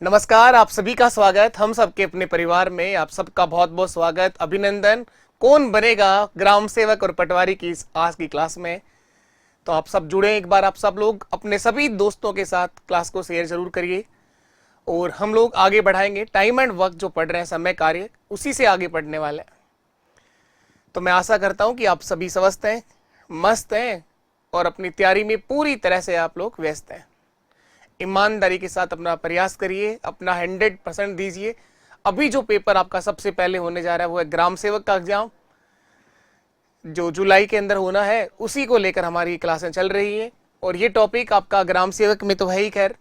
नमस्कार, आप सभी का स्वागत। हम सबके अपने परिवार में आप सबका बहुत बहुत स्वागत, अभिनंदन। कौन बनेगा ग्राम सेवक और पटवारी की आज की क्लास में। तो आप सब जुड़े, एक बार आप सब लोग अपने सभी दोस्तों के साथ क्लास को शेयर जरूर करिए और हम लोग आगे बढ़ाएंगे। टाइम एंड वर्क जो पढ़ रहे हैं, समय कार्य, उसी से आगे बढ़ने वाले हैं। तो मैं आशा करता हूं कि आप सभी स्वस्थ हैं, मस्त हैं और अपनी तैयारी में पूरी तरह से आप लोग व्यस्त हैं। ईमानदारी के साथ अपना प्रयास करिए, अपना 100% दीजिए। अभी जो पेपर आपका सबसे पहले होने जा रहा है वो है ग्राम सेवक का एग्जाम, जो जुलाई के अंदर होना है। उसी को लेकर हमारी क्लासें चल रही है और ये टॉपिक आपका ग्राम सेवक में तो है ही, खैर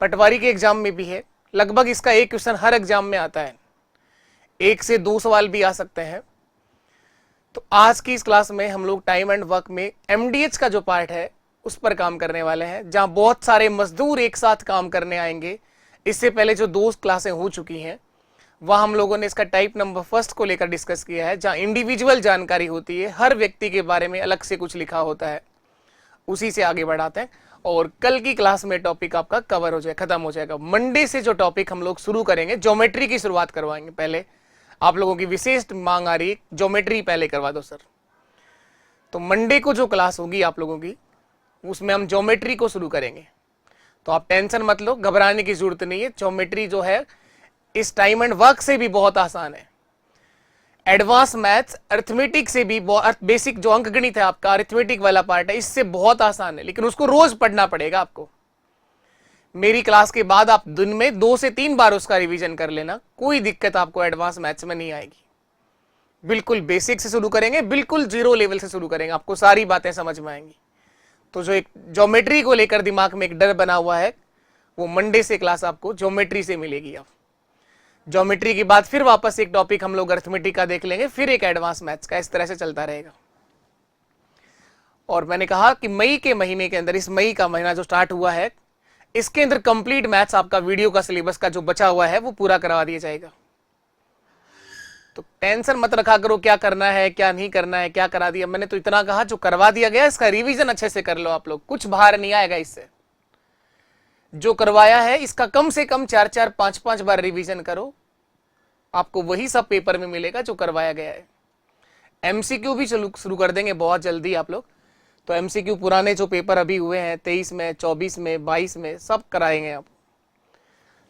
पटवारी के एग्जाम में भी है। लगभग इसका एक क्वेश्चन हर एग्जाम में आता है, 1 से 2 सवाल भी आ सकते हैं। तो आज की इस क्लास में हम लोग टाइम एंड वर्क में एमडीएच का जो पार्ट है उस पर काम करने वाले हैं, जहां बहुत सारे मजदूर एक साथ काम करने आएंगे। इससे पहले जो 2 क्लासें हो चुकी हैं वहां हम लोगों ने इसका टाइप नंबर फर्स्ट को लेकर डिस्कस किया है, जहां इंडिविजुअल जानकारी होती है, हर व्यक्ति के बारे में अलग से कुछ लिखा होता है। उसी से आगे बढ़ाते हैं और कल की क्लास में टॉपिक आपका कवर हो जाए, खत्म हो जाएगा। मंडे से जो टॉपिक हम लोग शुरू करेंगे, ज्योमेट्री की शुरुआत करवाएंगे। पहले आप लोगों की विशेष मांग आ रही है, ज्योमेट्री पहले करवा दो सर। तो मंडे को जो क्लास होगी आप लोगों की, उसमें हम ज्योमेट्री को शुरू करेंगे। तो आप टेंशन मत लो, घबराने की जरूरत नहीं है। ज्योमेट्री जो है इस टाइम एंड वर्क से भी बहुत आसान है। एडवांस मैथ्स अरिथमेटिक से भी, बेसिक जो अंकगणित है आपका, अरिथमेटिक वाला पार्ट है, इससे बहुत आसान है, लेकिन उसको रोज पढ़ना पड़ेगा आपको। मेरी क्लास के बाद आप दिन में 2 से 3 बार उसका रिवीजन कर लेना, कोई दिक्कत आपको एडवांस मैथ्स में नहीं आएगी। बिल्कुल बेसिक से शुरू करेंगे, बिल्कुल 0 लेवल से शुरू करेंगे, आपको सारी बातें समझ में आएंगी। तो जो एक ज्योमेट्री को लेकर दिमाग में एक डर बना हुआ है, वो मंडे से क्लास आपको ज्योमेट्री से मिलेगी। अब ज्योमेट्री के बाद फिर वापस एक टॉपिक हम लोग अरिथमेटिक का देख लेंगे, फिर एक एडवांस मैथ्स का, इस तरह से चलता रहेगा। और मैंने कहा कि मई के महीने के अंदर, इस मई का महीना जो स्टार्ट हुआ है, इसके अंदर कंप्लीट मैथ्स आपका वीडियो का सिलेबस का जो बचा हुआ है वो पूरा करवा दिया जाएगा। तो टेंशन मत रखा करो क्या करना है क्या नहीं करना है, क्या करा दिया। मैंने तो इतना कहा, जो करवा दिया गया इसका रिवीजन अच्छे से कर लो आप लोग, कुछ बाहर नहीं आएगा इससे। जो करवाया है इसका कम से कम 4-4, 5-5 बार रिवीजन करो, आपको वही सब पेपर में मिलेगा जो करवाया गया है। एमसीक्यू भी शुरू कर देंगे बहुत जल्दी आप लोग। तो एमसीक्यू पुराने जो पेपर अभी हुए हैं 23 में, 24 में, 22 में, सब कराएंगे आप।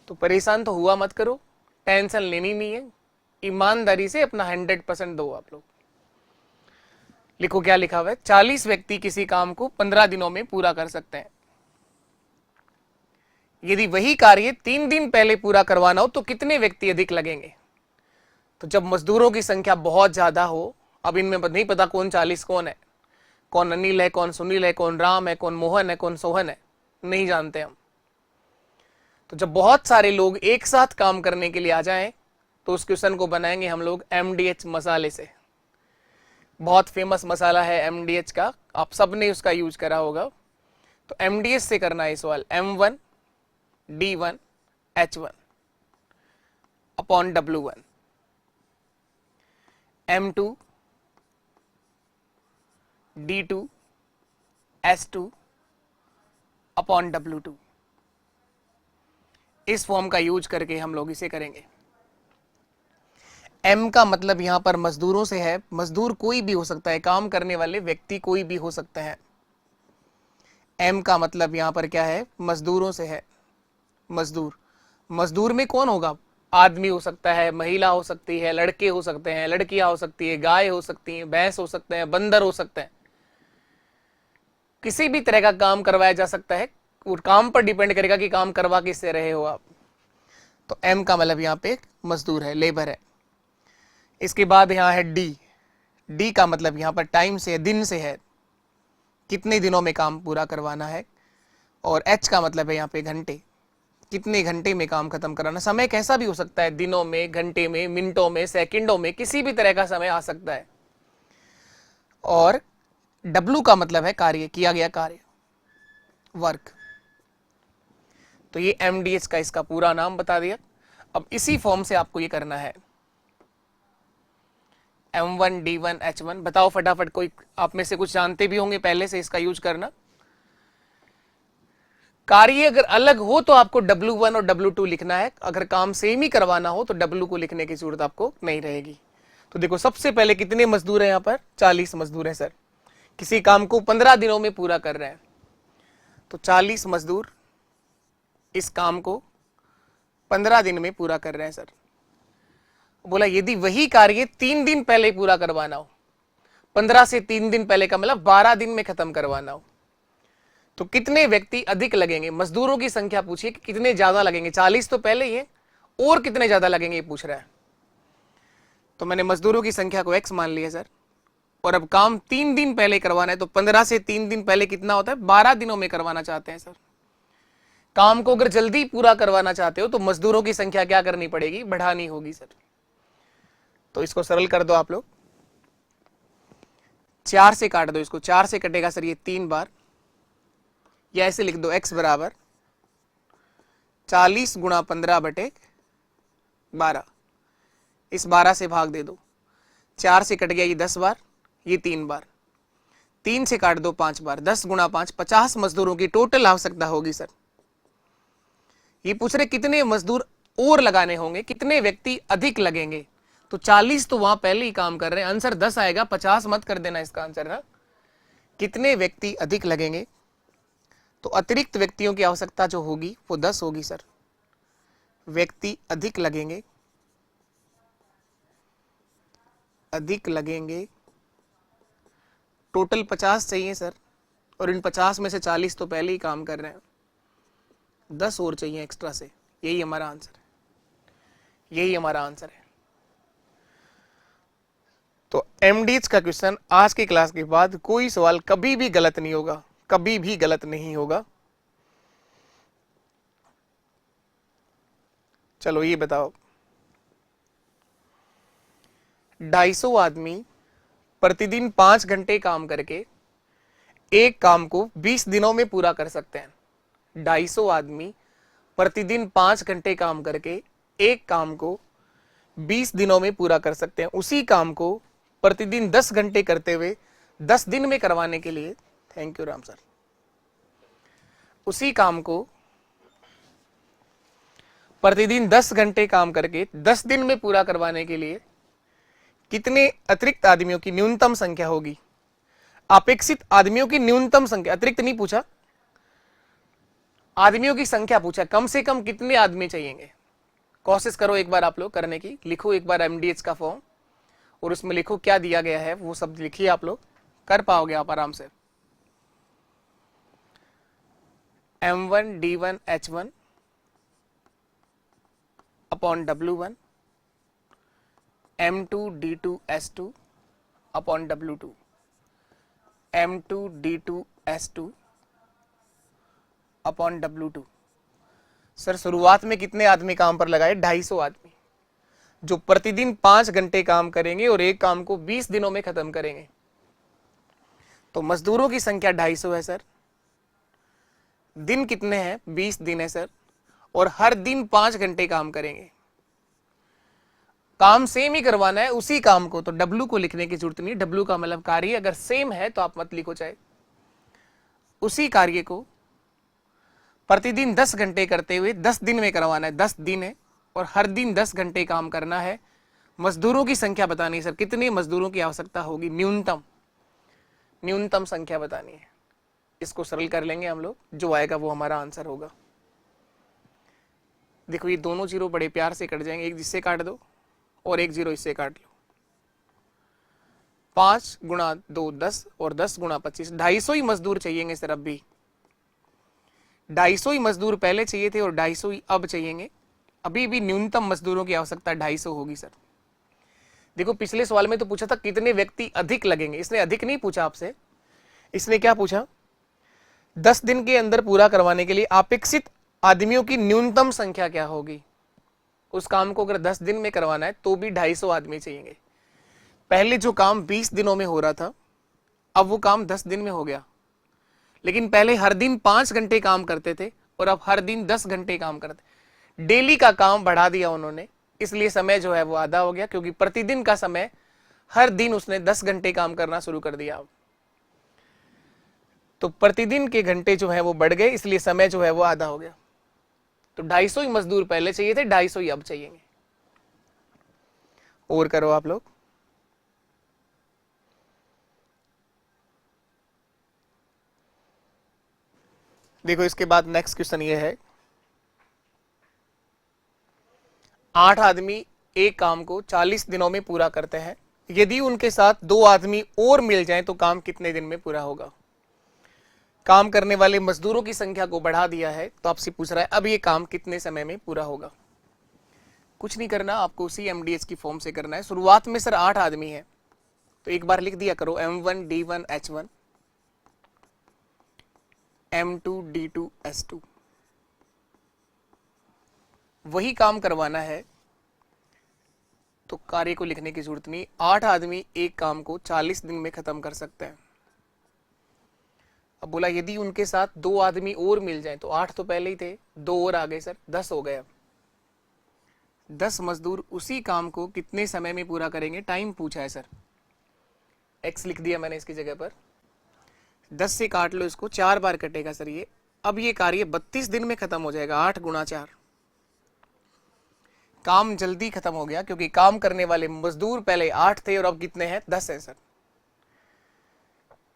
तो परेशान तो हुआ मत करो, टेंशन लेनी नहीं है, ईमानदारी से अपना 100% दो आप लोग। लिखो क्या लिखा हुआ है, 40 व्यक्ति किसी काम को 15 दिनों में पूरा कर सकते हैं। यदि वही कार्य 3 दिन पहले पूरा करवाना हो तो कितने व्यक्ति अधिक लगेंगे। तो जब मजदूरों की संख्या बहुत ज्यादा हो, अब इनमें नहीं पता कौन 40 कौन है, कौन अनिल है, कौन सुनील है, कौन राम है, कौन मोहन है, कौन सोहन है, नहीं जानते हम। तो जब बहुत सारे लोग एक साथ काम करने के लिए आ जाएं तो उस क्वेश्चन को बनाएंगे हम लोग एमडीएच मसाले से। बहुत फेमस मसाला है एमडीएच का, आप सब ने उसका यूज करा होगा। तो एमडीएच से करना है सवाल, M1 D1 H1 upon W1, M2 D2 S2 upon W2। इस फॉर्म का यूज करके हम लोग इसे करेंगे। एम का मतलब यहां पर मजदूरों से है, मजदूर कोई भी हो सकता है, काम करने वाले व्यक्ति कोई भी हो सकते हैं। एम का मतलब यहां पर क्या है, मजदूरों से है। मजदूर, मजदूर में कौन होगा, आदमी हो सकता है, महिला हो सकती है, लड़के हो सकते हैं, लड़कियां हो सकती है, गाय हो सकती है, भैंस हो सकते हैं, बंदर हो सकते हैं, किसी भी तरह का काम करवाया जा सकता है। वो काम पर डिपेंड करेगा कि काम करवा किससे रहे हो आप। तो एम का मतलब यहाँ पे मजदूर है, लेबर है। इसके बाद यहाँ है डी, डी का मतलब यहाँ पर टाइम से है, दिन से है, कितने दिनों में काम पूरा करवाना है। और एच का मतलब है यहाँ पे घंटे, कितने घंटे में काम खत्म कराना। समय कैसा भी हो सकता है, दिनों में, घंटे में, मिनटों में, सेकंडों में, किसी भी तरह का समय आ सकता है। और डब्लू का मतलब है कार्य, किया गया कार्य, वर्क। तो ये एमडीएच का इसका पूरा नाम बता दिया। अब इसी फॉर्म से आपको ये करना है, M1 D1 H1। बताओ फटाफट, कोई आप में से कुछ जानते भी होंगे पहले से, इसका यूज करना। कार्य अगर अलग हो तो आपको W1 और W2 लिखना है, अगर काम सेम ही करवाना हो तो W को लिखने की जरूरत आपको नहीं रहेगी। तो देखो सबसे पहले कितने मजदूर हैं यहाँ पर, 40 मजदूर हैं सर। किसी काम को 15 दिनों में पूरा कर रहे हैं, तो 40 मजदूर इस काम को 15 दिन में पूरा कर रहे हैं सर। बोला यदि वही कार्य 3 दिन पहले पूरा करवाना हो, 15 से 3 दिन पहले का मतलब 12 दिन में खत्म करवाना हो, तो कितने व्यक्ति अधिक लगेंगे। मजदूरों की संख्या पूछिए कि कितने ज्यादा लगेंगे, 40 तो पहले ही है, और कितने ज्यादा लगेंगे ये पूछ रहा है। तो मैंने मजदूरों की संख्या को x मान लिया सर, और अब काम 3 दिन पहले करवाना है, तो 15 से 3 दिन पहले कितना होता है, 12 दिनों में करवाना चाहते हैं सर। काम को अगर जल्दी पूरा करवाना चाहते हो तो मजदूरों की संख्या क्या करनी पड़ेगी, बढ़ानी होगी सर। तो इसको सरल कर दो आप लोग, 4 से काट दो इसको, 4 से कटेगा सर ये 3 बार, या ऐसे लिख दो x बराबर 40 गुणा 15 बटे 12, इस 12 से भाग दे दो, 4 से कट गया ये 10 बार, ये 3 बार, 3 से काट दो 5 बार, 10 गुणा 5, 50 मजदूरों की टोटल आवश्यकता होगी सर। ये पूछ रहे कितने मजदूर और लगाने होंगे, कितने व्यक्ति अधिक लगेंगे। तो 40 तो वहां पहले ही काम कर रहे हैं, आंसर 10 आएगा, 50 मत कर देना इसका आंसर ना। कितने व्यक्ति अधिक लगेंगे, तो अतिरिक्त व्यक्तियों की आवश्यकता जो होगी वो 10 होगी सर। व्यक्ति अधिक लगेंगे, अधिक लगेंगे, टोटल 50 चाहिए सर, और इन 50 में से 40 तो पहले ही काम कर रहे हैं, 10 और चाहिए एक्स्ट्रा से। यही हमारा आंसर है, यही हमारा आंसर है। तो एमडीएच का क्वेश्चन आज की क्लास के बाद कोई सवाल कभी भी गलत नहीं होगा, कभी भी गलत नहीं होगा। चलो ये बताओ, 250 आदमी प्रतिदिन 5 घंटे काम करके एक काम को 20 दिनों में पूरा कर सकते हैं। 250 आदमी प्रतिदिन 5 घंटे काम करके एक काम को 20 दिनों में पूरा कर सकते हैं। उसी काम को प्रतिदिन 10 घंटे करते हुए 10 दिन में करवाने के लिए, थैंक यू राम सर, उसी काम को प्रतिदिन 10 घंटे काम करके 10 दिन में पूरा करवाने के लिए कितने अतिरिक्त आदमियों की न्यूनतम संख्या होगी। अपेक्षित आदमियों की न्यूनतम संख्या, अतिरिक्त नहीं पूछा, आदमियों की संख्या पूछा, कम से कम कितने आदमी चाहिए। कोशिश करो एक बार आप लोग करने की, लिखो एक बार एमडीएच का फॉर्म और उसमें लिखो क्या दिया गया है, वो सब लिखिए, आप लोग कर पाओगे आप आराम से। M1 D1 H1 upon W1, M2 D2 S2 upon W2, M2 D2 S2 upon W2। Sir शुरुआत में कितने आदमी काम पर लगाए, 250 आदमी, जो प्रतिदिन 5 घंटे काम करेंगे और एक काम को 20 दिनों में खत्म करेंगे। तो मजदूरों की संख्या 250 है सर, दिन कितने हैं, 20 दिन है सर, और हर दिन 5 घंटे काम करेंगे। काम सेम ही करवाना है उसी काम को, तो W को लिखने की जरूरत नहीं, W का मतलब कार्य अगर सेम है तो आप मत लिखो चाहे। उसी कार्य को प्रतिदिन 10 घंटे करते हुए 10 दिन में करवाना है, 10 दिन है, और हर दिन 10 घंटे काम करना है। मजदूरों की संख्या बतानी है सर, कितने मजदूरों की आवश्यकता होगी, न्यूनतम संख्या बतानी है। इसको सरल कर लेंगे हम लोग, जो आएगा वो हमारा आंसर होगा। देखो ये दोनों जीरो बड़े प्यार से कट जाएंगे, एक जिससे काट दो और एक जीरो इससे काट लो। 5 गुणा 2 10 और 10 गुणा 25, 250 ही मजदूर चाहिए सर। अब भी 250 ही मजदूर पहले चाहिए थे और 250 ही अब चाहिए। अभी भी न्यूनतम मजदूरों की आवश्यकता 250 होगी सर। देखो पिछले सवाल में तो पूछा था कितने व्यक्ति अधिक लगेंगे, इसने अधिक नहीं पूछा आपसे, इसने क्या पूछा, 10 दिन के अंदर पूरा करवाने के लिए अपेक्षित आदमियों की न्यूनतम संख्या क्या होगी। उस काम को अगर 10 दिन में करवाना है तो भी 250 आदमी चाहिए। पहले जो काम 20 दिनों में हो रहा था अब वो काम 10 दिन में हो गया, लेकिन पहले हर दिन 5 घंटे काम करते थे और अब हर दिन 10 घंटे काम करते। डेली का काम बढ़ा दिया उन्होंने, इसलिए समय जो है वो आधा हो गया, क्योंकि प्रतिदिन का समय हर दिन उसने 10 घंटे काम करना शुरू कर दिया। तो प्रतिदिन के घंटे जो है वो बढ़ गए, इसलिए समय जो है वो आधा हो गया। तो 250 ही मजदूर पहले चाहिए थे, 250 ही अब चाहिएंगे। और करो आप लोग। देखो इसके बाद नेक्स्ट क्वेश्चन ये है, 8 आदमी एक काम को 40 दिनों में पूरा करते हैं, यदि उनके साथ 2 आदमी और मिल जाएं तो काम कितने दिन में पूरा होगा। काम करने वाले मजदूरों की संख्या को बढ़ा दिया है, तो आपसे पूछ रहा है अब ये काम कितने समय में पूरा होगा। कुछ नहीं करना, आपको उसी एमडीएच की फॉर्म से करना है। शुरुआत में सर 8 आदमी है, तो एक बार लिख दिया करो M1 D1 H1 M2 D2 S2। वही काम करवाना है तो कार्य को लिखने की जरूरत नहीं। 8 आदमी एक काम को 40 दिन में खत्म कर सकते हैं। अब बोला यदि उनके साथ 2 आदमी और मिल जाएं, तो 8 तो पहले ही थे, 2 और आ गए सर, 10 हो गए। अब 10 मजदूर उसी काम को कितने समय में पूरा करेंगे, टाइम पूछा है सर। x लिख दिया मैंने इसकी जगह पर, 10 से काट लो इसको, 4 बार कटेगा सर ये। अब ये कार्य 32 दिन में खत्म हो जाएगा, 8 गुणा 4। काम जल्दी खत्म हो गया क्योंकि काम करने वाले मजदूर पहले 8 थे और अब कितने हैं, 10 है सर।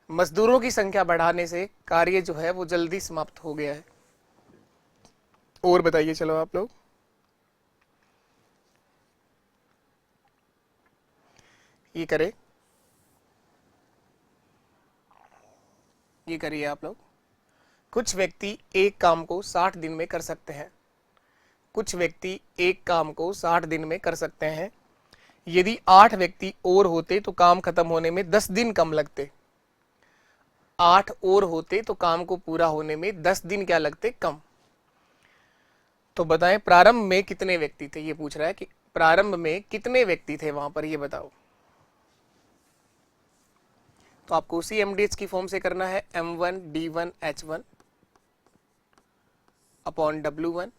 मजदूरों की संख्या बढ़ाने से कार्य जो है वो जल्दी समाप्त हो गया है। और बताइए चलो आप लोग। ये करें, ये करिए आप लोग। कुछ व्यक्ति एक काम को 60 दिन में कर सकते हैं। कुछ व्यक्ति एक काम को 60 दिन में कर सकते हैं, यदि 8 व्यक्ति और होते तो काम खत्म होने में 10 दिन कम लगते। 8 और होते तो काम को पूरा होने में 10 दिन क्या लगते, कम। तो बताएं प्रारंभ में कितने व्यक्ति थे, ये पूछ रहा है कि प्रारंभ में कितने व्यक्ति थे वहां पर, ये बताओ। तो आपको उसी एमडीएच की फॉर्म से करना है, M1 D1 H1 upon W1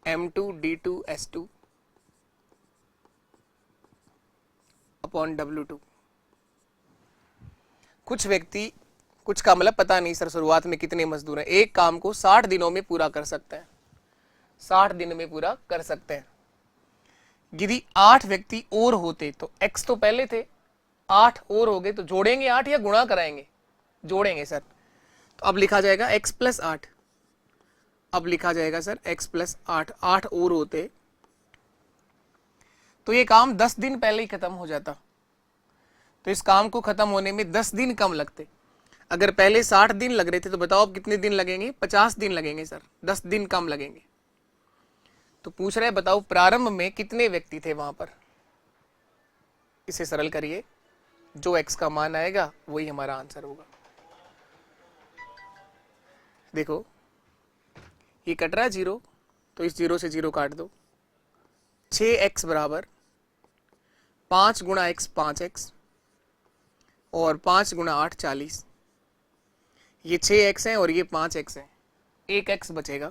M2 D2 S2 upon W2। कुछ व्यक्ति, कुछ का मतलब पता नहीं सर शुरुआत में कितने मजदूर हैं, एक काम को 60 दिनों में पूरा कर सकते हैं, 60 दिन में पूरा कर सकते हैं। यदि 8 व्यक्ति और होते तो x तो पहले थे, 8 और हो गए तो जोड़ेंगे 8 या गुणा कराएंगे, जोड़ेंगे सर। तो अब लिखा जाएगा x प्लस 8, अब लिखा जाएगा सर x प्लस 8। 8 और होते तो ये काम 10 दिन पहले ही खत्म हो जाता, तो इस काम को खत्म होने में 10 दिन कम लगते। अगर पहले 60 दिन लग रहे थे तो बताओ अब कितने दिन लगेंगे, 50 दिन लगेंगे सर, 10 दिन कम लगेंगे। तो पूछ रहे बताओ प्रारंभ में कितने व्यक्ति थे वहां पर। इसे सरल करिए, जो x का मान आएगा वही हमारा आंसर होगा। देखो ये कट रहा है 0, तो इस 0 से 0 काट दो। 6x बराबर 5 गुणा x 5x और 5 गुणा 8 40। ये 6x है और ये 5x है, एक x बचेगा,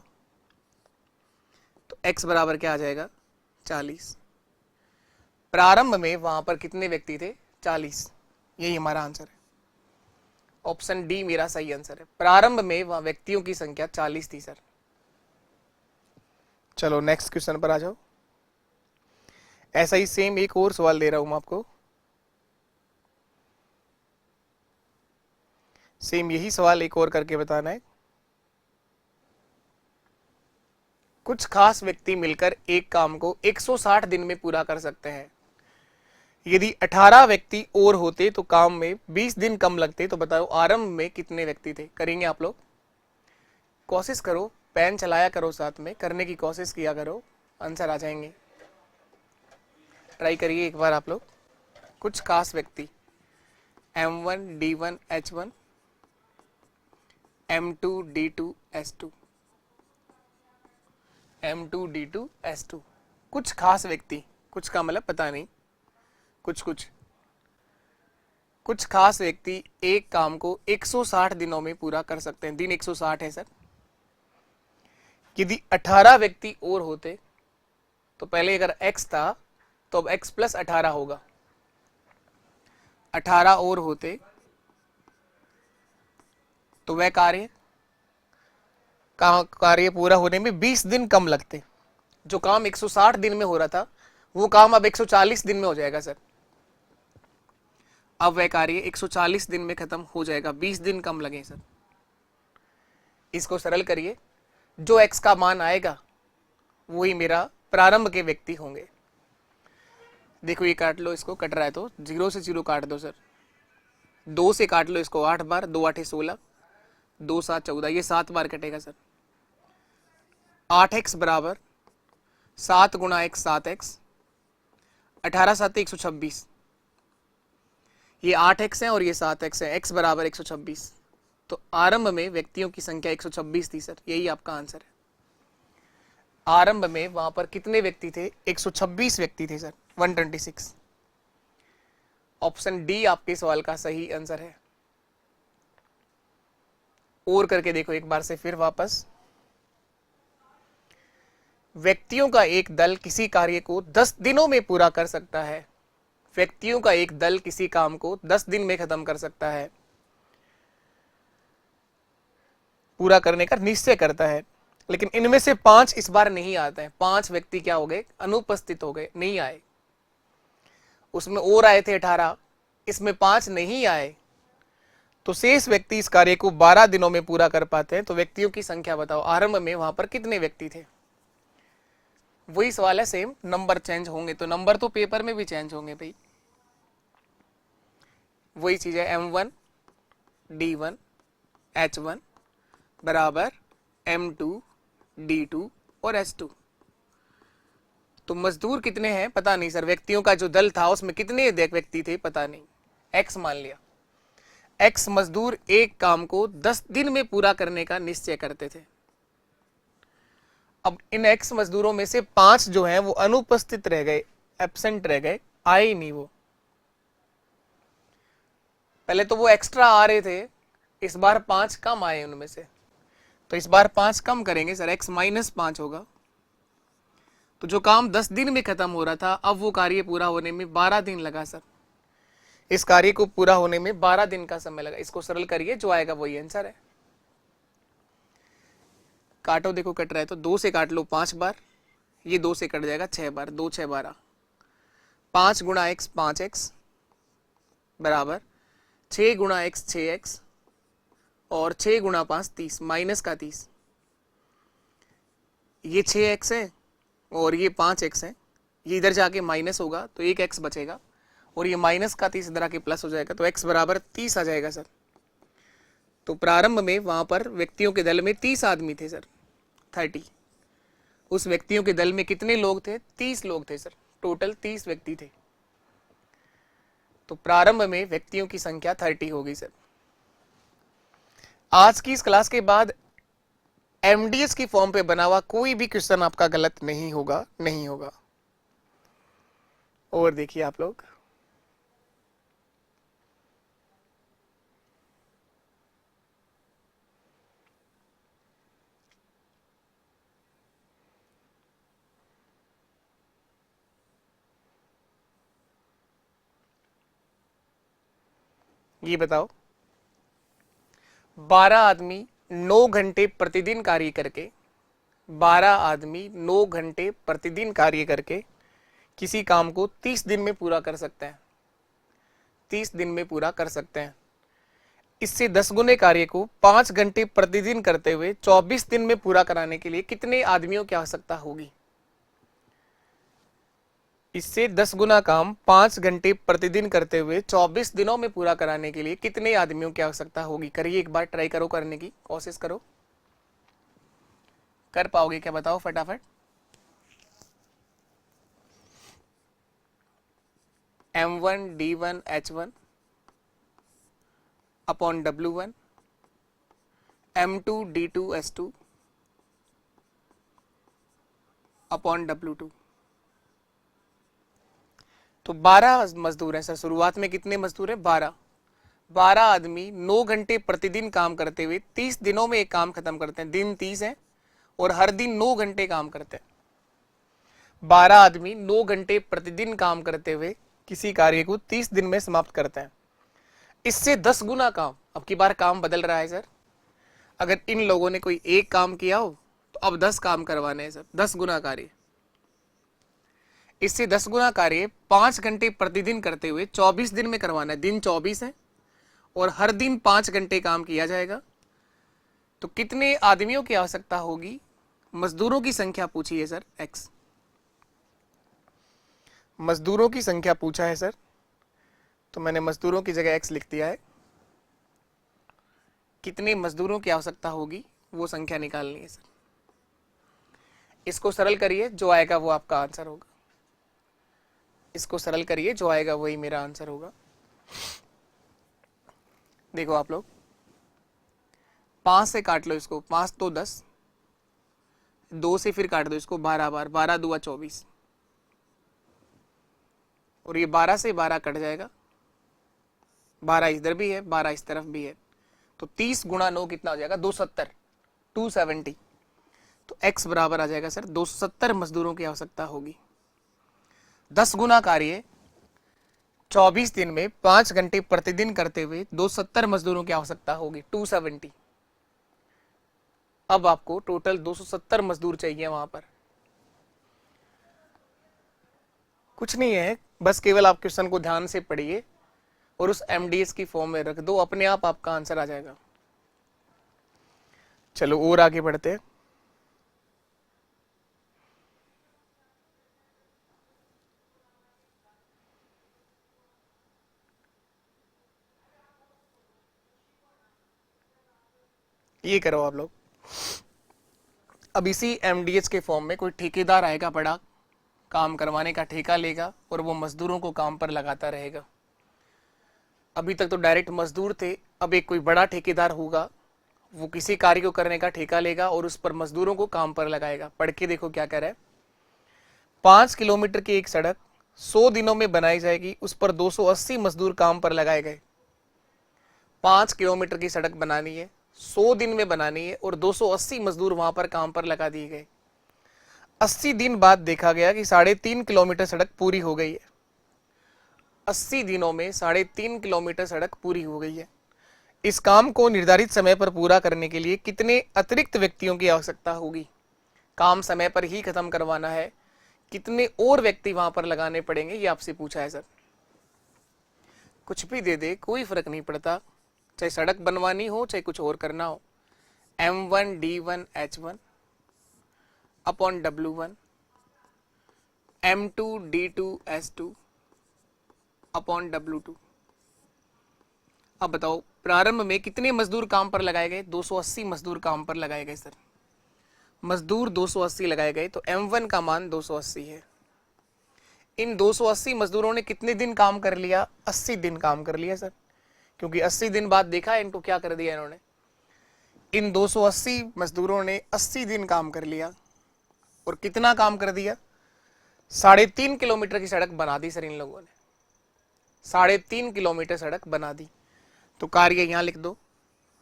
तो x बराबर क्या आ जाएगा, 40। प्रारंभ में वहां पर कितने व्यक्ति थे, 40। यही हमारा आंसर है, ऑप्शन डी मेरा सही आंसर है। प्रारंभ में वहां व्यक्तियों की संख्या 40 थी सर। चलो नेक्स्ट क्वेश्चन पर आ जाओ। ऐसा ही सेम एक और सवाल दे रहा हूं मैं आपको, सेम यही सवाल एक और करके बताना है। कुछ खास व्यक्ति मिलकर एक काम को 160 दिन में पूरा कर सकते हैं, यदि 18 व्यक्ति और होते तो काम में 20 दिन कम लगते। तो बताओ आरंभ में कितने व्यक्ति थे। करेंगे आप लोग, कोशिश करो, पेन चलाया करो, साथ में करने की कोशिश किया करो, आंसर आ जाएंगे। ट्राई करिए एक बार आप लोग। कुछ खास व्यक्ति M1 D1 H1 M2 D2 S2 M2 D2 S2। कुछ खास व्यक्ति, कुछ का मतलब पता नहीं, कुछ खास व्यक्ति एक काम को 160 दिनों में पूरा कर सकते हैं। दिन 160 है सर। यदि 18 व्यक्ति और होते तो पहले अगर x था तो अब x प्लस 18 होगा। 18 और होते तो वह कार्य पूरा होने में 20 दिन कम लगते। जो काम 160 दिन में हो रहा था वो काम अब 140 दिन में हो जाएगा सर। अब वह कार्य 140 दिन में खत्म हो जाएगा, 20 दिन कम लगे सर। इसको सरल करिए, जो x का मान आएगा वही मेरा प्रारंभ के व्यक्ति होंगे। देखो ये काट लो, इसको कट रहा है तो 0 से 0 काट दो सर। 2 से काट लो इसको 8 बार, 2 8 16, 2 7 14, ये 7 बार कटेगा सर। 8x बराबर 7 गुणा x 7x, 18 7 126। ये 8x है और ये 7x है, x बराबर 126। तो आरंभ में व्यक्तियों की संख्या 126 थी सर, यही आपका आंसर है। आरंभ में वहां पर कितने व्यक्ति थे? 126 व्यक्ति थे सर, 126। ऑप्शन डी आपके सवाल का सही आंसर है। और करके देखो एक बार से फिर वापस। व्यक्तियों का एक दल किसी कार्य को 10 दिनों में पूरा कर सकता है। व्यक्तियों का एक दल किसी काम को 10 दिन में खत्म कर सकता है, पूरा करने का निश्चय करता है। लेकिन इनमें से 5 इस बार नहीं आते हैं। 5 व्यक्ति क्या हो गए? अनुपस्थित हो गए, नहीं आए। उसमें और आए थे 18, इसमें 5 नहीं आए। तो शेष व्यक्ति इस कार्य को 12 दिनों में पूरा कर पाते हैं। तो व्यक्तियों की संख्या बताओ, आरंभ में वहां पर कितने व्यक्ति थे? वही सवाल है, सेम। नंबर चेंज होंगे तो नंबर तो पेपर में भी चेंज होंगे भाई। वही चीज है, M1 D1 H1 बराबर M2 D2 और S2। तो मजदूर कितने हैं पता नहीं सर। व्यक्तियों का जो दल था उसमें कितने व्यक्ति थे पता नहीं। X मान लिया। X मजदूर एक काम को 10 दिन में पूरा करने का निश्चय करते थे। अब इन X मजदूरों में से 5 जो हैं वो अनुपस्थित रह गए, एब्सेंट रह गए, आए ही नहीं वो। पहले तो वो एक्स्ट्रा आ रहे थे, इस बार 5 कम आए उनमें से। तो इस बार 5 कम करेंगे सर, x माइनस 5 होगा। तो जो काम 10 दिन में खत्म हो रहा था, अब वो कार्य पूरा होने में 12 दिन लगा सर। इस कार्य को पूरा होने में 12 दिन का समय लगा। इसको सरल करिए, जो आएगा वही आंसर है। काटो, देखो कट रहा है तो 2 से काट लो 5 बार, ये 2 से कट जाएगा 6 बार, 2 6 12। 5 गुणा x 5x बराबर 6 गुणा x 6x और 6 गुणा 5 30, माइनस का 30। ये 6x है और ये 5x है, ये इधर जाके माइनस होगा तो एक x बचेगा और ये माइनस का 30 इधर आके प्लस हो जाएगा, तो x बराबर 30 आ जाएगा सर। तो प्रारंभ में वहां पर व्यक्तियों के दल में 30 आदमी थे सर, 30। उस व्यक्तियों के दल में कितने लोग थे? 30 लोग थे सर, टोटल 30 व्यक्ति थे। तो प्रारंभ में व्यक्तियों की संख्या 30 होगी सर। आज की इस क्लास के बाद एमडीएस की फॉर्म पे बना हुआ कोई भी क्वेश्चन आपका गलत नहीं होगा, नहीं होगा। और देखिए आप लोग, ये बताओ 12 आदमी 9 घंटे प्रतिदिन कार्य करके, 12 आदमी 9 घंटे प्रतिदिन कार्य करके किसी काम को 30 दिन में पूरा कर सकते हैं, 30 दिन में पूरा कर सकते हैं। इससे 10 गुने कार्य को 5 घंटे प्रतिदिन करते हुए 24 दिन में पूरा कराने के लिए कितने आदमियों की आवश्यकता होगी? इससे 10 गुना काम 5 घंटे प्रतिदिन करते हुए 24 दिनों में पूरा कराने के लिए कितने आदमियों की आवश्यकता होगी? करिए एक बार, ट्राई करो, करने की कोशिश करो। कर पाओगे क्या बताओ फटाफट। M1 D1 H1 upon W1, M2 D2 S2 upon W2। तो 12 मजदूर हैं सर। शुरुआत में कितने मजदूर हैं? 12। 12 आदमी 9 घंटे प्रतिदिन काम करते हुए 30 दिनों में एक काम खत्म करते हैं। दिन 30 है और हर दिन 9 घंटे काम करते हैं। 12 आदमी 9 घंटे प्रतिदिन काम करते हुए किसी कार्य को 30 दिन में समाप्त करते हैं। इससे 10 गुना काम, अब की बार काम बदल रहा है सर, अगर इन लोगों ने कोई एक काम किया हो तो अब 10 काम करवाने हैं सर, 10 गुना कार्य। इससे 10 गुना कार्य 5 घंटे प्रतिदिन करते हुए 24 दिन में करवाना है। दिन 24 है और हर दिन 5 घंटे काम किया जाएगा। तो कितने आदमियों की आवश्यकता होगी? मजदूरों की संख्या पूछी है सर, x। मजदूरों की संख्या पूछा है सर, तो मैंने मजदूरों की जगह x लिख दिया है। कितने मजदूरों की आवश्यकता होगी वो संख्या निकालनी है सर। इसको सरल करिए, जो आएगा वो आपका आंसर होगा। इसको सरल करिए, जो आएगा वही मेरा आंसर होगा। देखो आप लोग, 5 से काट लो इसको, 5 तो 10, 2 से फिर काट दो इसको 12 बार, 12 दूआ 24, और ये 12 से 12 कट जाएगा, 12 इधर भी है, 12 इस तरफ भी है, तो 30 गुणा 9 कितना हो जाएगा? 270, 270। तो x बराबर आ जाएगा सर 270 मजदूरों की आवश्यकता होगी। 10 गुना कार्य 24 दिन में 5 घंटे प्रतिदिन करते हुए 270 मजदूरों की आवश्यकता होगी, 270। अब आपको टोटल 270 मजदूर चाहिए वहां पर। कुछ नहीं है, बस केवल आप क्वेश्चन को ध्यान से पढ़िए और उस एमडीएस की फॉर्म में रख दो, अपने आप आपका आंसर आ जाएगा। चलो और आगे बढ़ते हैं। ये करो आप लोग। अब इसी एमडीएस के फॉर्म में कोई ठेकेदार आएगा, बड़ा काम करवाने का ठेका लेगा और वो मजदूरों को काम पर लगाता रहेगा। अभी तक तो डायरेक्ट मजदूर थे, अब एक कोई बड़ा ठेकेदार होगा, वो किसी कार्य को करने का ठेका लेगा और उस पर मजदूरों को काम पर लगाएगा। पढ़ के देखो क्या कह रहा है। 5 किलोमीटर की एक सड़क 100 दिनों में बनाई जाएगी, उस पर 280 मजदूर काम पर लगाए गए। 5 किलोमीटर की सड़क बनानी है, 100 दिन में बनानी है और 280 मजदूर वहां पर काम पर लगा दिए गए। 80 दिन बाद देखा गया कि 3.5 किलोमीटर सड़क पूरी हो गई है। 80 दिनों में 3.5 किलोमीटर सड़क पूरी हो गई है। इस काम को निर्धारित समय पर पूरा करने के लिए कितने अतिरिक्त व्यक्तियों की आवश्यकता होगी? काम समय पर ही खत्म करवाना है, कितने और व्यक्ति वहां पर लगाने पड़ेंगे, ये आपसे पूछा है सर। कुछ भी दे दे कोई फर्क नहीं पड़ता, चाहे सड़क बनवानी हो चाहे कुछ और करना हो। M1 D1 H1 upon W1, M2 D2 S2 upon W2। अब बताओ प्रारंभ में कितने मजदूर काम पर लगाए गए? 280 मजदूर काम पर लगाए गए सर। मजदूर 280 लगाए गए, तो M1 का मान 280 है। इन 280 मजदूरों ने कितने दिन काम कर लिया? 80 दिन काम कर लिया सर, क्योंकि 80 दिन बाद देखा इनको क्या कर दिया इन्होंने। इन 280 मजदूरों ने 80 दिन काम कर लिया और कितना काम कर दिया? 3.5 किलोमीटर की सड़क बना दी सर इन लोगों ने। 3.5 किलोमीटर सड़क बना दी, तो कार्य यहां लिख दो,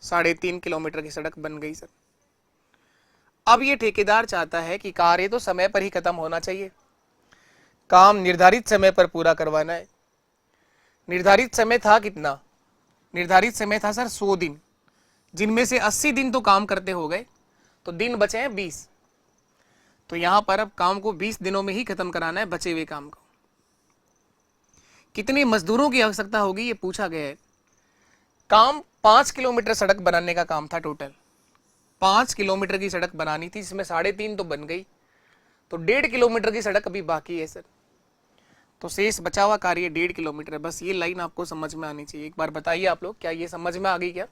3.5 किलोमीटर की सड़क बन गई सर। अब ये ठेकेदार चाहता है कि कार्य तो समय पर ही खत्म होना चाहिए, काम निर्धारित समय पर पूरा करवाना है। निर्धारित समय था कितना? निर्धारित समय था सर 100 दिन, जिनमें से 80 दिन तो काम करते हो गए, तो दिन बचे हैं 20। तो यहां पर अब काम को 20 दिनों में ही खत्म कराना है, बचे हुए काम को। कितने मजदूरों की आवश्यकता होगी ये पूछा गया है। काम 5 किलोमीटर सड़क बनाने का काम था टोटल। 5 किलोमीटर की सड़क बनानी थी, इसमें 3.5 तो बन गई, तो 1.5 किलोमीटर की सड़क अभी बाकी है सर। तो शेष बचा हुआ कार्य 1.5 किलोमीटर है। बस ये लाइन आपको समझ में आनी चाहिए। एक बार बताइए आप लोग, क्या ये समझ में आ गई क्या?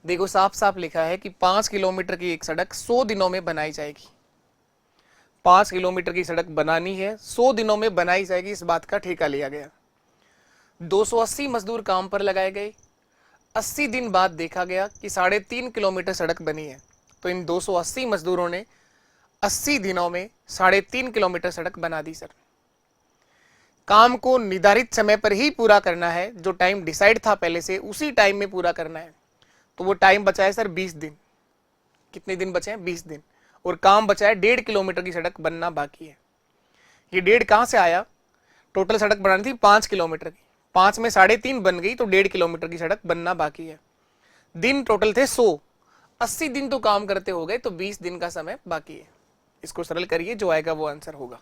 देखो साफ साफ लिखा है कि 5 किलोमीटर की एक सड़क 100 दिनों में बनाई जाएगी। 5 किलोमीटर की सड़क बनानी है, 100 दिनों में बनाई जाएगी, इस बात का ठेका लिया गया। 280 मजदूर काम पर लगाए गए। 80 दिन बाद देखा गया कि 3.5 किलोमीटर सड़क बनी है, तो इन 280 मजदूरों ने 80 दिनों में 3.5 किलोमीटर सड़क बना दी सर। काम को निर्धारित समय पर ही पूरा करना है, जो टाइम डिसाइड था पहले से उसी टाइम में पूरा करना है। तो वो टाइम बचा है सर 20 दिन। कितने दिन बचे हैं? 20 दिन। और काम बचा है 1.5 किलोमीटर की सड़क बनना बाकी है। ये 1.5 कहां से आया? टोटल सड़क बनानी थी 5 किलोमीटर की, 5 में 3.5 बन गई, तो 1.5 किलोमीटर की सड़क बनना बाकी है। दिन टोटल थे 100, 80 दिन तो काम करते हो गए, तो 20 दिन का समय बाकी है। इसको सरल करिए, जो आएगा वो आंसर होगा।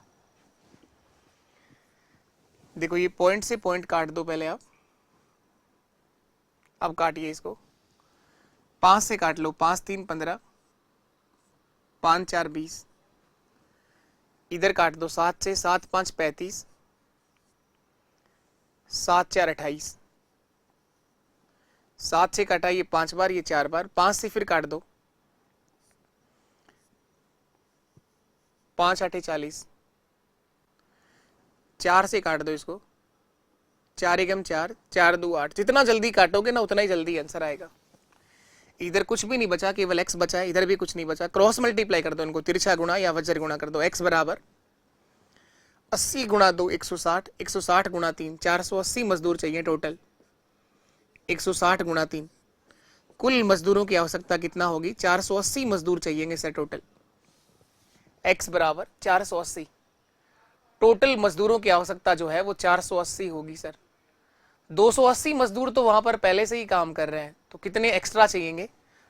देखो ये पॉइंट से पॉइंट काट दो पहले आप, अब काटिए इसको, 5 से काट लो, 5 3 15, 5 4 20, इधर काट दो 7 से, 7 5 35, 7 4 28, 7 से काटा ये 5 बार, ये 4 बार, 5 से फिर काट दो, 5 8 40, 4 से काट दो इसको, 4 एकम 4, 4 2 8, जितना जल्दी काटोगे ना उतना ही जल्दी आंसर आएगा। इधर कुछ भी नहीं बचा, केवल x बचा है, इधर भी कुछ नहीं बचा, क्रॉस मल्टीप्लाई कर दो इनको, तिरछा गुणा या वज्र गुणा कर दो। x बराबर 80 गुणा 2 160, 160 गुणा 3 480 मजदूर चाहिए टोटल, 160 गुणा 3, कुल मजदूरों की आवश्यकता कितना होगी, 480 मजदूर चाहिए सर टोटल। x बराबर 480, टोटल मजदूरों की आवश्यकता जो है वो 480 होगी सर। 280 मजदूर तो वहां पर पहले से ही काम कर रहे हैं, तो कितने एक्स्ट्रा चाहिएंगे,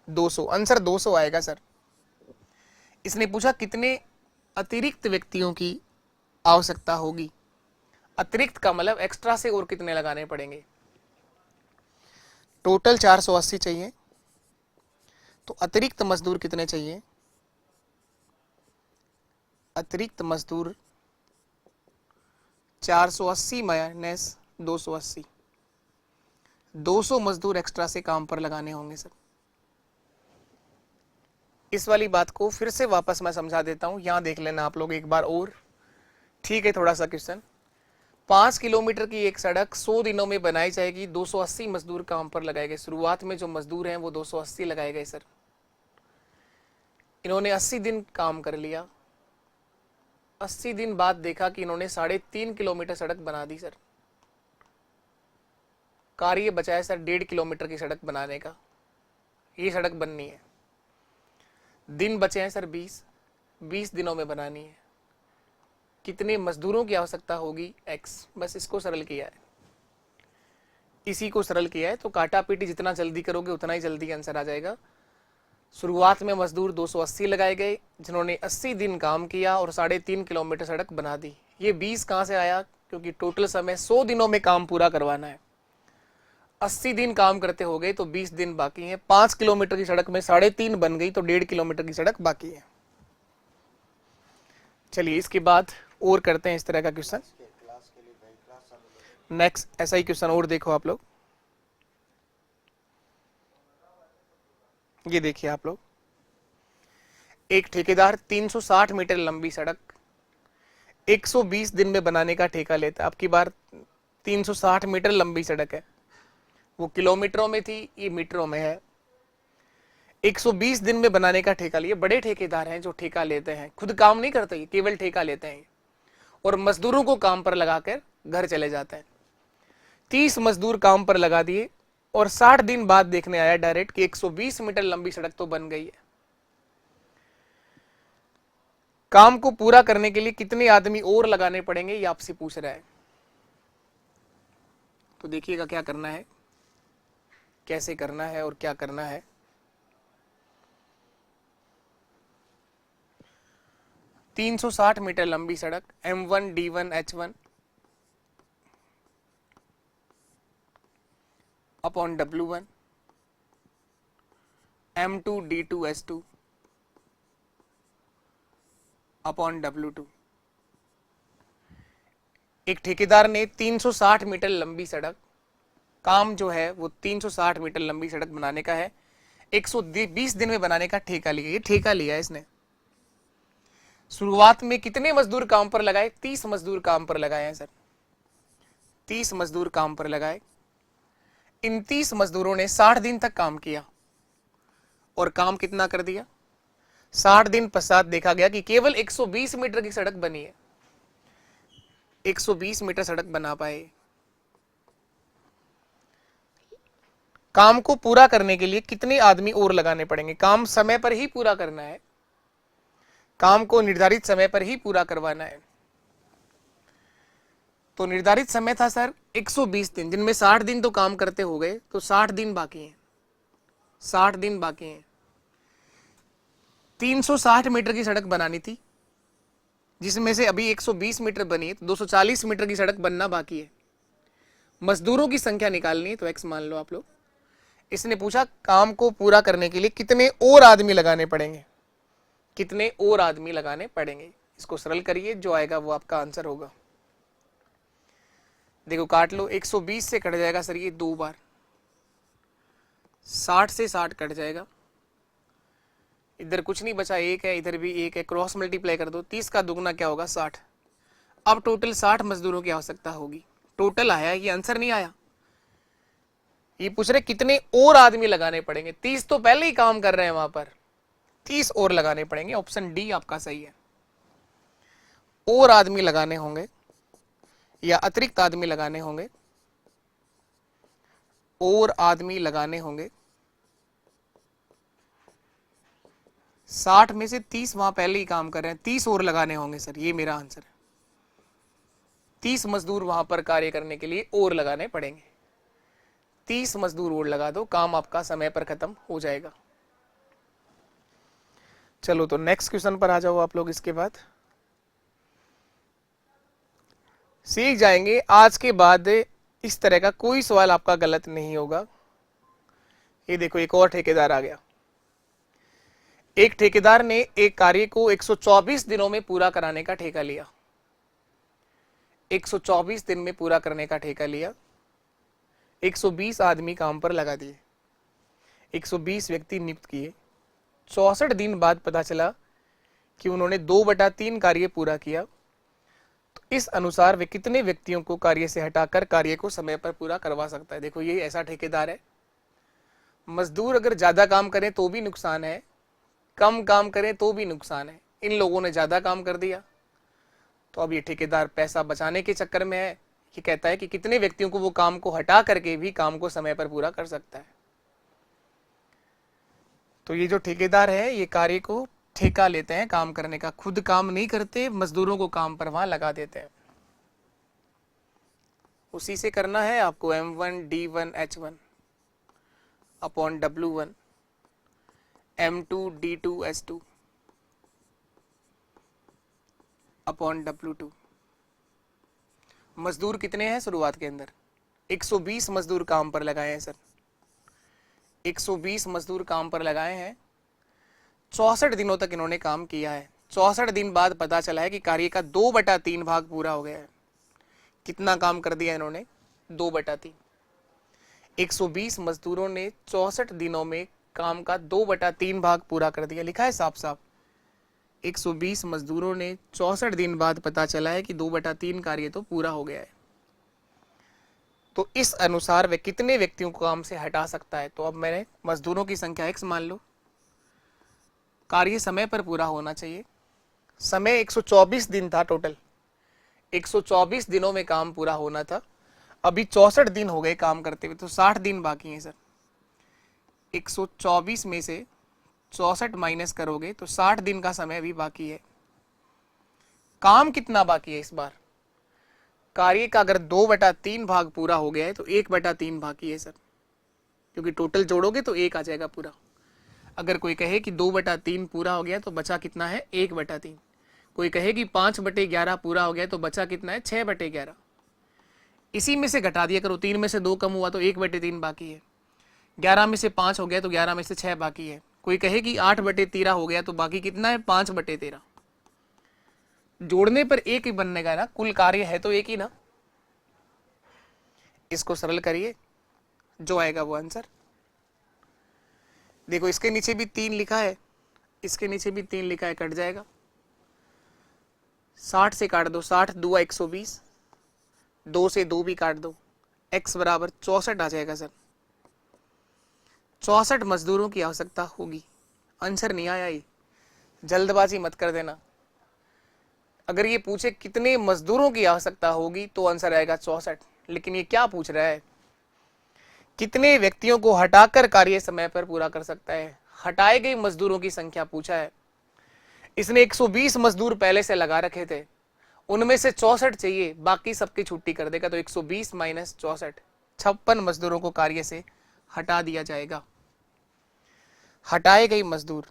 200, आंसर 200 आएगा सर। इसने पूछा कितने अतिरिक्त व्यक्तियों की आवश्यकता होगी, अतिरिक्त का मतलब एक्स्ट्रा से और कितने लगाने पड़ेंगे। टोटल 480 चाहिए, तो अतिरिक्त मजदूर कितने चाहिए, अतिरिक्त मजदूर 480 माइनस 280, 200 मजदूर एक्स्ट्रा से काम पर लगाने होंगे सर। इस वाली बात को फिर से वापस मैं समझा देता हूं, यहां देख लेना आप लोग एक बार और, ठीक है। थोड़ा सा क्वेश्चन, 5 किलोमीटर की एक सड़क 100 दिनों में बनाई जाएगी, 280 मजदूर काम पर लगाए गए। शुरुआत में जो मजदूर हैं वो 280 लगाए गए सर। इन्होंने 80 दिन काम कर लिया, 80 दिन बाद देखा कि इन्होंने 3.5 किलोमीटर सड़क बना दी सर। कार्य बचा है सर 1.5 किलोमीटर की सड़क बनाने का, ये सड़क बननी है। दिन बचे हैं सर 20 दिनों में बनानी है। कितने मजदूरों की आवश्यकता होगी, x, बस इसको सरल किया है, इसी को सरल किया है। तो काटा पीटी जितना जल्दी करोगे उतना ही जल्दी आंसर आ जाएगा। शुरुआत में मजदूर 280 लगाए गए, जिन्होंने 80 दिन काम किया और 3.5 किलोमीटर सड़क बना दी। ये 20 कहां से आया, क्योंकि टोटल समय 100 दिनों में काम पूरा करवाना है। 80 दिन काम करते हो गए तो 20 दिन बाकी हैं। 5 किलोमीटर की सड़क में 3.5 बन गई, तो 1.5 किलोमीटर की सड़क बाकी है। चलिए इसके बाद और करते हैं इस तरह का क्वेश्चन। नेक्स्ट ऐसा ही क्वेश्चन और देखो आप लोग, ये देखिए आप लोग, एक ठेकेदार 360 मीटर लंबी सड़क 120 दिन में बनाने का ठेका लेता है। अब की बार 360 मीटर लंबी सड़क है, वो किलोमीटरों में थी, ये मीटरों में है। 120 दिन में बनाने का ठेका लिए। बड़े ठेकेदार हैं जो ठेका लेते हैं, खुद काम नहीं करते, ये केवल ठेका लेते हैं और मजदूरों को काम पर लगाकर घर चले जाते हैं। 30 मजदूर काम पर लगा दिए और 60 दिन बाद देखने आया डायरेक्ट कि 120 मीटर लंबी सड़क तो बन गई है। काम को पूरा करने के लिए कितने आदमी और लगाने पड़ेंगे, ये आपसे पूछ रहा है। तो देखिएगा क्या करना है, कैसे करना है और क्या करना है। ,360 मीटर लंबी सड़क M1 D1 H1 upon W1 M2 D2 S2 upon W2। एक ठेकेदार ने 360 मीटर लंबी सड़क, काम जो है वो 360 मीटर लंबी सड़क बनाने का है, 120 दिन में बनाने का ठेका लिया। ये ठेका लिया है इसने। शुरुआत में कितने मजदूर काम पर लगाए, 30 मजदूर काम पर लगाए हैं सर, 30 मजदूर काम पर लगाए। इन 30 मजदूरों ने 60 दिन तक काम किया और काम कितना कर दिया, 60 दिन पश्चात देखा गया कि केवल 120 मीटर की सड़क बनी है, 120 मीटर सड़क बना पाए। काम को पूरा करने के लिए कितने आदमी और लगाने पड़ेंगे, काम समय पर ही पूरा करना है, काम को निर्धारित समय पर ही पूरा करवाना है। तो निर्धारित समय था सर 120 दिन, जिनमें 60 दिन तो काम करते हो गए, तो 60 दिन बाकी हैं। 60 दिन बाकी हैं। 360 मीटर की सड़क बनानी थी, जिसमें से अभी 120 मीटर बनी है, तो 240 मीटर की सड़क बनना बाकी है। मजदूरों की संख्या निकालनी है, तो x मान लो आप लोग। इसने पूछा काम को पूरा करने के लिए कितने और आदमी लगाने पड़ेंगे, कितने और आदमी लगाने पड़ेंगे। इसको सरल करिए, जो आएगा वो आपका आंसर होगा। देखो काट लो, 120 से कट जाएगा सर ये 2 बार, 60 से 60 कट जाएगा, इधर कुछ नहीं बचा, 1 है, इधर भी 1 है, क्रॉस मल्टीप्लाई कर दो, 30 का दुगना क्या होगा 60। अब टोटल 60 मजदूरों की आवश्यकता होगी। टोटल आया, ये आंसर नहीं आया। ये पूछ रहे कितने और आदमी लगाने पड़ेंगे। 30 तो पहले ही काम कर रहे हैं वहां पर, 30 और लगाने पड़ेंगे। ऑप्शन डी आपका सही है। और आदमी लगाने होंगे या अतिरिक्त आदमी लगाने होंगे, और आदमी लगाने होंगे। 60 में से 30 वहां पहले ही काम कर रहे हैं, 30 और लगाने होंगे सर, ये मेरा आंसर है। 30 मजदूर वहां पर कार्य करने के लिए और लगाने पड़ेंगे। 30 मजदूर और लगा दो, काम आपका समय पर खत्म हो जाएगा। चलो तो नेक्स्ट क्वेश्चन पर आ जाओ आप लोग। इसके बाद सीख जाएंगे, आज के बाद इस तरह का कोई सवाल आपका गलत नहीं होगा। ये देखो एक और ठेकेदार आ गया। एक ठेकेदार ने एक कार्य को 124 दिनों में पूरा कराने का ठेका लिया। 124 दिन में पूरा करने का ठेका लिया। 120 आदमी काम पर लगा दिए, 120 व्यक्ति नियुक्त किए। 64 दिन बाद पता चला कि उन्होंने 2/3 कार्य पूरा किया। तो इस अनुसार वे कितने व्यक्तियों को कार्य से हटाकर कार्य को समय पर पूरा करवा सकता है। देखो ये ऐसा ठेकेदार है, मजदूर अगर ज्यादा काम करें तो भी नुकसान है, कम काम करें तो भी नुकसान है। इन लोगों ने ज्यादा काम कर दिया, तो अब ये ठेकेदार पैसा बचाने के चक्कर में है, ये कहता है कि कितने व्यक्तियों को वो काम को हटा करके भी काम को समय पर पूरा कर सकता है। तो ये जो ठेकेदार है ये कार्य को ठेका लेते हैं काम करने का, खुद काम नहीं करते, मजदूरों को काम पर वहां लगा देते हैं। उसी से करना है आपको M1 D1 H1 upon W1 M2 D2 S2 upon W2। मजदूर कितने हैं शुरुआत के अंदर? 120 मजदूर काम पर लगाए हैं सर, 120 मजदूर काम पर लगाए हैं। 64 दिनों तक इन्होंने काम किया है। 64 दिन बाद पता चला है कि कार्य का 2/3 भाग पूरा हो गया है। कितना काम कर दिया इन्होंने? 2/3। 120 मजदूरों ने 64 दिनों में काम का 2/3 भाग पूरा कर दिया। लिखा है साफ साफ, 120 मजदूरों ने 64 दिन बाद पता चला है कि 2/3 कार्य तो पूरा हो गया है। तो इस अनुसार वे कितने व्यक्तियों को काम से हटा सकता है। तो अब मैंने मजदूरों की संख्या x मान लो, कार्य समय पर पूरा होना चाहिए। समय 124 दिन था टोटल, 124 दिनों में काम पूरा होना था। अभी 64 दिन हो गए काम करते हुए, तो 60 दिन बाकी हैं सर। 124 में से 64 माइनस करोगे तो 60 दिन का समय भी बाकी है। काम कितना बाकी है इस बार? कार्य का अगर 2/3 भाग पूरा हो गया है तो 1/3 बाकी है सर, क्योंकि टोटल जोड़ोगे तो 1 आ जाएगा पूरा। अगर कोई कहे कि 2/3 पूरा हो गया तो बचा कितना है? 1/3। कोई कहे कि 5/11 पूरा हो गया तो बचा कितना है? 6/11। इसी में से घटा दिया करो, 3 में से 2 कम हुआ तो 1/3 बाकी है। 11 में से 5 हो गया तो 11 में से 6 बाकी है। कोई कहे कि 8/13 हो गया तो बाकी कितना है? 5/13। जोड़ने पर एक ही बनने का ना, कुल कार्य है तो एक ही ना। इसको सरल करिए, जो आएगा वो आंसर। देखो इसके नीचे भी 3 लिखा है, इसके नीचे भी 3 लिखा है, कट जाएगा। 60 से काट दो, 60 2 120, 2 से 2 भी काट दो, x बराबर 64 आ जाएगा सर। 64 मजदूरों की आवश्यकता होगी। आंसर नहीं आया, ये जल्दबाजी मत कर देना। अगर ये पूछे कितने मजदूरों की आवश्यकता होगी तो आंसर आएगा 64। लेकिन ये क्या पूछ रहा है? कितने व्यक्तियों को हटाकर कार्य समय पर पूरा कर सकता है। हटाए गए मजदूरों की संख्या पूछा है। इसने 120 मजदूर पहले से लगा रखे थे, उनमें से 64 चाहिए, बाकी सबकी छुट्टी कर देगा। तो 120 माइनस 64, 56 मजदूरों को कार्य से हटा दिया जाएगा। हटाए गए मजदूर,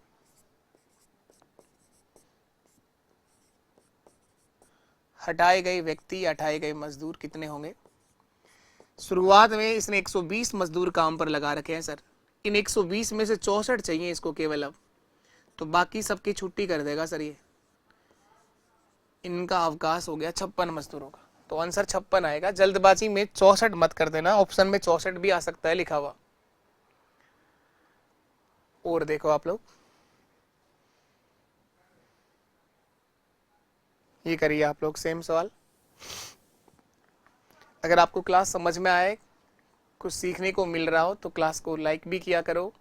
हटाए गए व्यक्ति, हटाए गए मजदूर कितने होंगे? शुरुआत में इसने 120 मजदूर काम पर लगा रखे हैं सर। इन 120 में से 64 चाहिए इसको केवल अब, तो बाकी सबकी छुट्टी कर देगा सर ये। इनका अवकाश हो गया 56 मजदूरों का, तो आंसर 56 आएगा। जल्दबाजी में 64 मत कर देना, ऑप्शन में 64 भी आ सकता है लिखा हुआ। और देखो आप लोग, ये करिए आप लोग सेम सवाल। अगर आपको क्लास समझ में आए, कुछ सीखने को मिल रहा हो, तो क्लास को लाइक भी किया करो,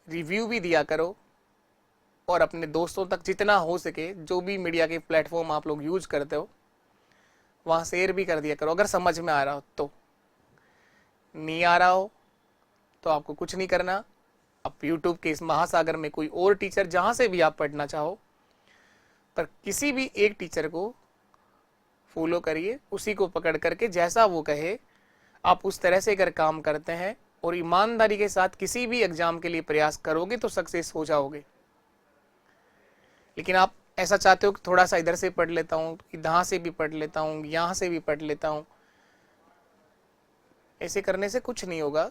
रिव्यू भी दिया करो, और अपने दोस्तों तक जितना हो सके, जो भी मीडिया के प्लेटफॉर्म आप लोग यूज करते हो वहाँ शेयर भी कर दिया करो, अगर समझ में आ रहा हो तो। नहीं आ रहा हो तो आपको कुछ नहीं करना, आप यूट्यूब के इस महासागर में कोई और टीचर, जहाँ से भी आप पढ़ना चाहो, पर किसी भी एक टीचर को फॉलो करिए, उसी को पकड़ करके जैसा वो कहे आप उस तरह से अगर काम करते हैं और ईमानदारी के साथ किसी भी एग्जाम के लिए प्रयास करोगे तो सक्सेस हो जाओगे। लेकिन आप ऐसा चाहते हो कि थोड़ा सा इधर से पढ़ लेता हूँ, यहाँ से भी पढ़ लेता हूँ, यहाँ से भी पढ़ लेता हूँ, ऐसे करने से कुछ नहीं होगा।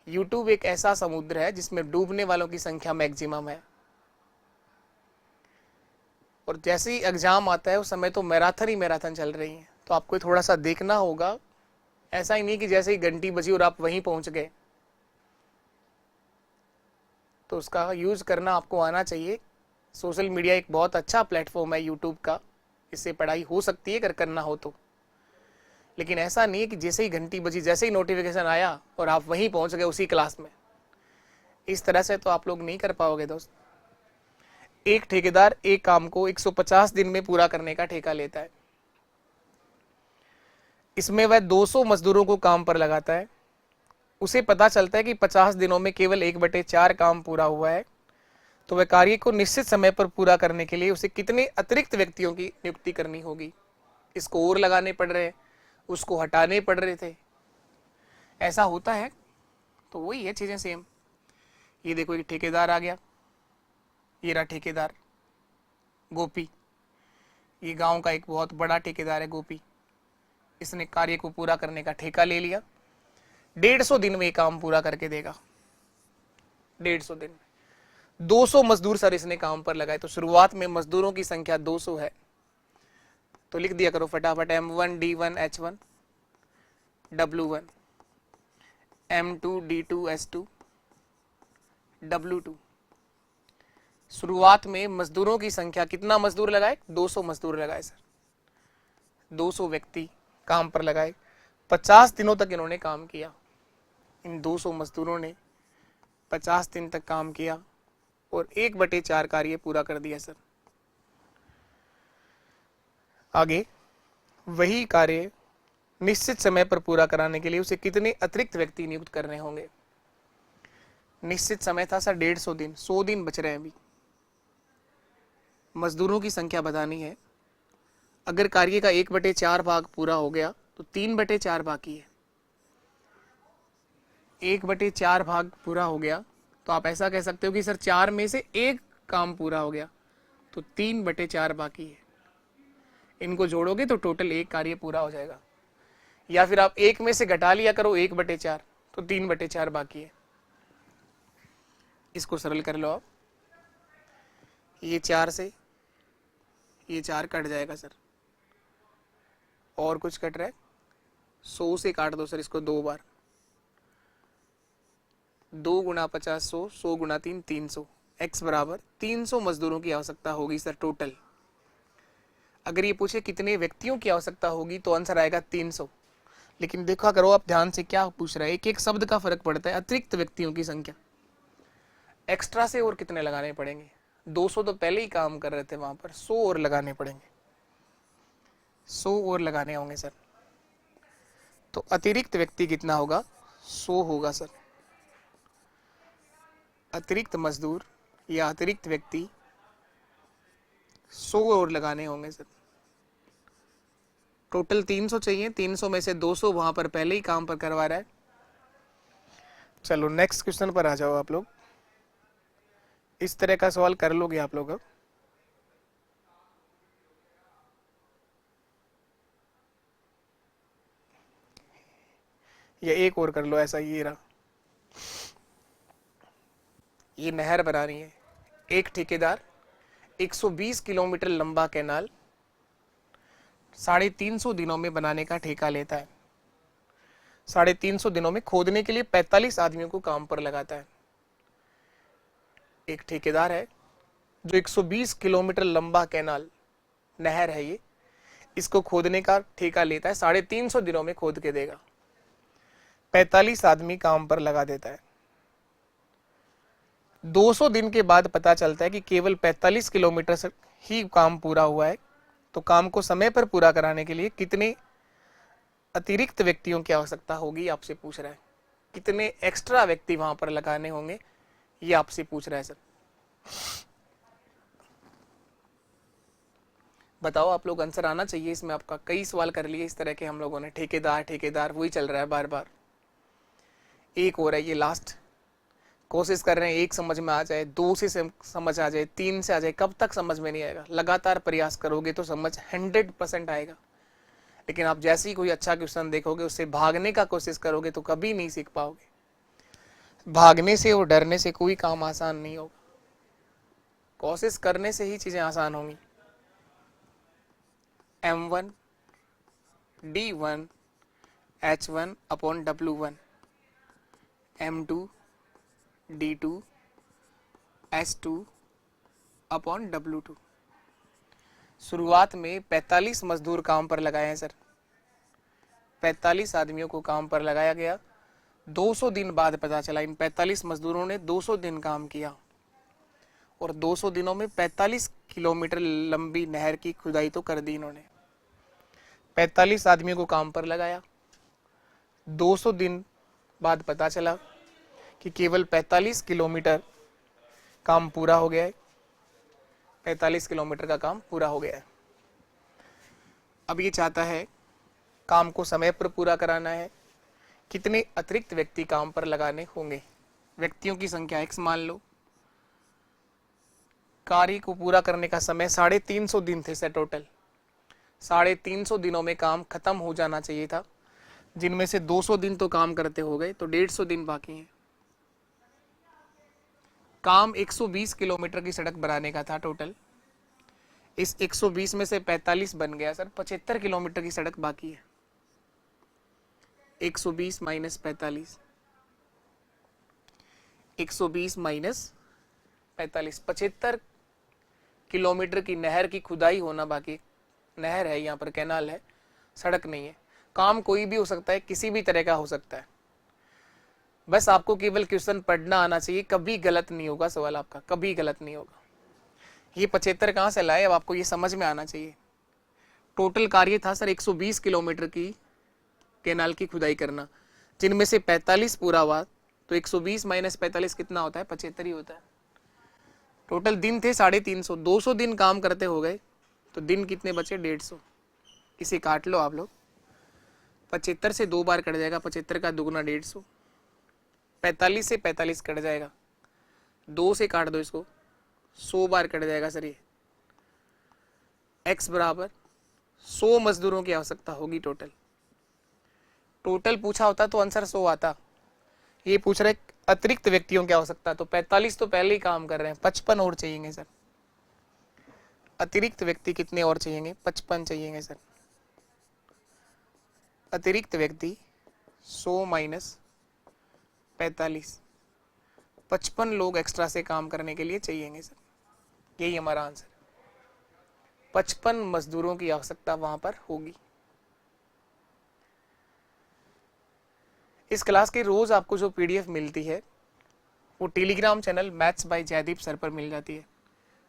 यूट्यूब एक ऐसा समुद्र है जिसमें डूबने वालों की संख्या मैक्सिमम है, और जैसे ही एग्जाम आता है उस समय तो मैराथन ही मैराथन चल रही है, तो आपको थोड़ा सा देखना होगा। ऐसा ही नहीं कि जैसे ही घंटी बजी और आप वहीं पहुंच गए, तो उसका यूज करना आपको आना चाहिए। सोशल मीडिया एक बहुत अच्छा प्लेटफॉर्म है यूट्यूब का, इससे पढ़ाई हो सकती है अगर करना हो तो। लेकिन ऐसा नहीं है कि जैसे ही घंटी बजी, जैसे ही नोटिफिकेशन आया और आप वहीं पहुंच गए उसी क्लास में। इस तरह से तो आप लोग नहीं कर पाओगे दोस्त। एक ठेकेदार एक काम को 150 दिन में पूरा करने का ठेका लेता है। इसमें वह 200 मजदूरों को काम पर लगाता है। उसे पता चलता है कि 50 दिनों में केवल 1/4 काम पूरा हुआ है, तो वह कार्य को निश्चित समय पर पूरा करने के लिए उसे कितने अतिरिक्त व्यक्तियों की नियुक्ति करनी होगी? इसको और लगाने पड़ रहे हैं, उसको हटाने पड़ रहे थे, ऐसा होता है। तो वही है चीजें सेम। ये देखो एक ठेकेदार आ गया, ये रहा ठेकेदार गोपी। ये गांव का एक बहुत बड़ा ठेकेदार है गोपी। इसने कार्य को पूरा करने का ठेका ले लिया। 150 दिन में काम पूरा करके देगा। 150 दिन में 200 मजदूर सर इसने काम पर लगाए। तो शुरुआत में मजदूरों की संख्या 200 है, तो लिख दिया करो फटाफट M1 D1 H1 W1 M2 D2 S2 W2। शुरुआत में मजदूरों की संख्या, कितना मजदूर लगाए? 200 मजदूर लगाए सर, 200 व्यक्ति काम पर लगाए। 50 दिनों तक इन्होंने काम किया। इन 200 मजदूरों ने 50 दिन तक काम किया और 1/4 कार्य पूरा कर दिया सर। आगे वही कार्य निश्चित समय पर पूरा कराने के लिए उसे कितने अतिरिक्त व्यक्ति नियुक्त करने होंगे? निश्चित समय था सर 150 दिन, 100 दिन बच रहे हैं अभी। मजदूरों की संख्या बतानी है। अगर कार्य का 1/4 भाग पूरा हो गया तो 3/4 बाकी है। 1/4 भाग पूरा हो गया तो आप ऐसा कह सकते हो कि सर 4 में से 1 काम पूरा हो गया, तो 3/4 बाकी है। इनको जोड़ोगे तो टोटल 1 कार्य पूरा हो जाएगा। या फिर आप 1 में से घटा लिया करो 1/4, तो 3/4 बाकी है। इसको सरल कर लो आप। ये 4 से ये 4 कट जाएगा सर, और कुछ कट रहा है? 100 से काट दो सर इसको 2 बार। 2 × 50 100, 100 × 3 300। x बराबर 300 मजदूरों की आवश्यकता होगी सर टोटल। अगर ये पूछे कितने व्यक्तियों की आवश्यकता होगी तो आंसर आएगा 300। लेकिन देखा करो आप ध्यान से, क्या पूछ रहा है, एक एक शब्द का फर्क पड़ता है। अतिरिक्त व्यक्तियों की संख्या, एक्स्ट्रा से और कितने लगाने पड़ेंगे? 200 तो पहले ही काम कर रहे थे वहां पर, 100 और लगाने पड़ेंगे, 100 और लगाने होंगे सर। तो अतिरिक्त व्यक्ति कितना होगा? 100 होगा सर। अतिरिक्त मजदूर या अतिरिक्त व्यक्ति 100 और लगाने होंगे सर। टोटल 300 चाहिए, 300 में से 200 वहां पर पहले ही काम पर करवा रहा है, चलो नेक्स्ट क्वेश्चन पर आ जाओ आप लोग। इस तरह का सवाल कर लोगे आप लोग अब। या एक और कर लो ऐसा, ये रहा, ये नहर बना रही है एक ठेकेदार, 120 किलोमीटर लंबा कैनाल 350 दिनों में बनाने का ठेका लेता है। 350 दिनों में खोदने के लिए 45 आदमियों को काम पर लगाता है। एक ठेकेदार है जो 120 किलोमीटर लंबा कैनाल, नहर है ये, इसको खोदने का ठेका लेता है, 350 दिनों में खोद के देगा, 45 आदमी काम पर लगा देता है। 200 दिन के बाद पता चलता है कि केवल 45 किलोमीटर से ही काम पूरा हुआ है। तो काम को समय पर पूरा कराने के लिए कितने अतिरिक्त व्यक्तियों की आवश्यकता होगी, आपसे पूछ रहा है। कितने एक्स्ट्रा व्यक्ति वहां पर लगाने होंगे, ये आपसे पूछ रहा है सर। बताओ आप लोग, आंसर आना चाहिए इसमें आपका। कई सवाल कर लिए इस तरह के हम लोगों ने, ठेकेदार ठेकेदार वही चल रहा है बार बार। एक और है, ये लास्ट, कोशिश कर रहे हैं एक समझ में आ जाए, 2 से समझ आ जाए, 3 से आ जाए। कब तक समझ में नहीं आएगा? लगातार प्रयास करोगे तो समझ 100% आएगा। लेकिन आप जैसे ही कोई अच्छा क्वेश्चन देखोगे, उससे भागने का कोशिश करोगे तो कभी नहीं सीख पाओगे। भागने से और डरने से कोई काम आसान नहीं होगा, कोशिश करने से ही चीजें आसान होंगी। M1 D1 H1 upon W1, M2 D2 S2 upon W2। शुरुआत में 45 मजदूर काम पर लगाए हैं सर, 45 आदमियों को काम पर लगाया गया। 200 दिन बाद पता चला इन 45 मजदूरों ने 200 दिन काम किया और 200 दिनों में 45 किलोमीटर लंबी नहर की खुदाई तो कर दी इन्होंने। 45 आदमियों को काम पर लगाया, 200 दिन बाद पता चला कि केवल 45 किलोमीटर काम पूरा हो गया है, 45 किलोमीटर का काम पूरा हो गया है। अब ये चाहता है काम को समय पर पूरा कराना है, कितने अतिरिक्त व्यक्ति काम पर लगाने होंगे। व्यक्तियों की संख्या x मान लो। कार्य को पूरा करने का समय 350 दिन थे सर टोटल। 350 दिनों में काम खत्म हो जाना चाहिए था, जिनमें से 200 दिन तो काम करते हो गए, तो 150 दिन बाकी हैं। काम 120 किलोमीटर की सड़क बनाने का था टोटल। इस 120 में से 45 बन गया सर, 75 किलोमीटर की सड़क बाकी है। 120 माइनस 45, 120 माइनस 45, 75 किलोमीटर की नहर की खुदाई होना बाकी। नहर है यहाँ पर, कैनाल है, सड़क नहीं है। काम कोई भी हो सकता है, किसी भी तरह का हो सकता है। बस आपको केवल क्वेश्चन पढ़ना आना चाहिए, कभी गलत नहीं होगा सवाल आपका, कभी गलत नहीं होगा। ये 75 कहाँ से लाए, अब आपको ये समझ में आना चाहिए। टोटल कार्य था सर 120 किलोमीटर की कैनाल की खुदाई करना, जिनमें से 45 पूरा हुआ। तो 120 माइनस 45 कितना होता है? 75 ही होता है। टोटल दिन थे 350, 200 दिन काम करते हो गए, तो दिन कितने बचे? 150। इसे काट लो आप लोग, 75 से 2 बार कट जाएगा, 75 का दुगना 150। 45 से 45 कट जाएगा, 2 से काट दो इसको, 100 बार कट जाएगा सर ये। x बराबर 100 मजदूरों की आवश्यकता होगी टोटल। टोटल पूछा होता तो आंसर 100 आता। ये पूछ रहे अतिरिक्त व्यक्तियों की आवश्यकता, तो 45 तो पहले ही काम कर रहे हैं, 55 और चाहिए सर। अतिरिक्त व्यक्ति कितने और चाहिए? 55 चाहिए सर। अतिरिक्त व्यक्ति 100 माइनस 45, 55 लोग एक्स्ट्रा से काम करने के लिए चाहिए सर। यही हमारा आंसर, 55 मजदूरों की आवश्यकता वहां पर होगी। इस क्लास की रोज आपको जो पीडीएफ मिलती है वो Telegram channel maths by Jaydeep sir पर मिल जाती है।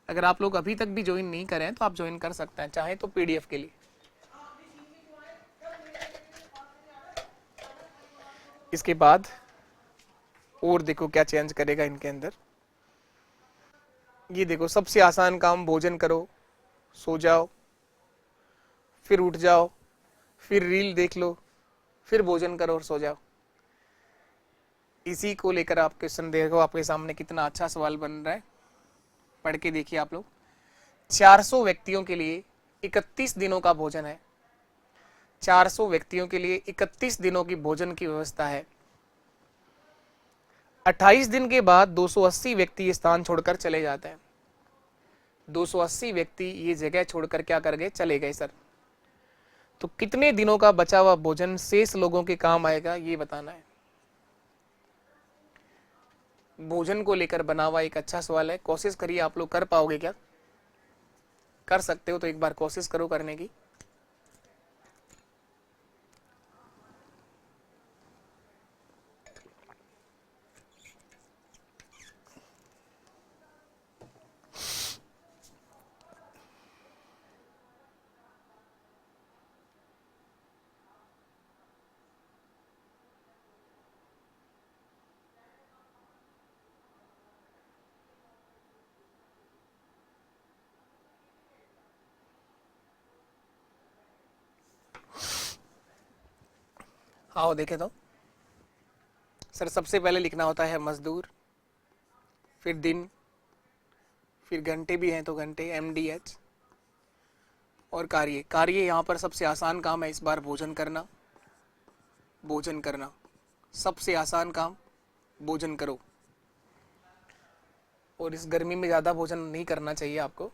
अगर आप लोग अभी तक भी ज्वाइन नहीं करें तो आप ज्वाइन कर सकते हैं, चाहे तो पीडीएफ के लिए। इसके बाद और देखो क्या चेंज करेगा इनके अंदर। ये देखो, सबसे आसान काम, भोजन करो, सो जाओ, फिर उठ जाओ, फिर रील देख लो, फिर भोजन करो और सो जाओ। इसी को लेकर आप क्वेश्चन देखो, आपके सामने कितना अच्छा सवाल बन रहा है, पढ़ के देखिए आप लोग। 400 व्यक्तियों के लिए 31 दिनों का भोजन है। 400 व्यक्तियों के लिए 31 दिनों की भोजन की व्यवस्था है। 28 दिन के बाद 280 व्यक्ति ये स्थान छोड़कर चले जाते हैं। 280 व्यक्ति ये जगह छोड़कर क्या कर गए, चले गए सर। तो कितने दिनों का बचा हुआ भोजन शेष लोगों के काम आएगा, ये बताना है। भोजन को लेकर बना हुआ एक अच्छा सवाल है, कोशिश करिए आप लोग कर पाओगे क्या? कर सकते हो तो एक बार कोशिश करो करने की। आओ देखे तो सर, सबसे पहले लिखना होता है मजदूर, फिर दिन, फिर घंटे भी हैं तो घंटे, MDH, और कार्य। कार्य यहाँ पर सबसे आसान काम है इस बार, भोजन करना। भोजन करना सबसे आसान काम, भोजन करो। और इस गर्मी में ज़्यादा भोजन नहीं करना चाहिए आपको,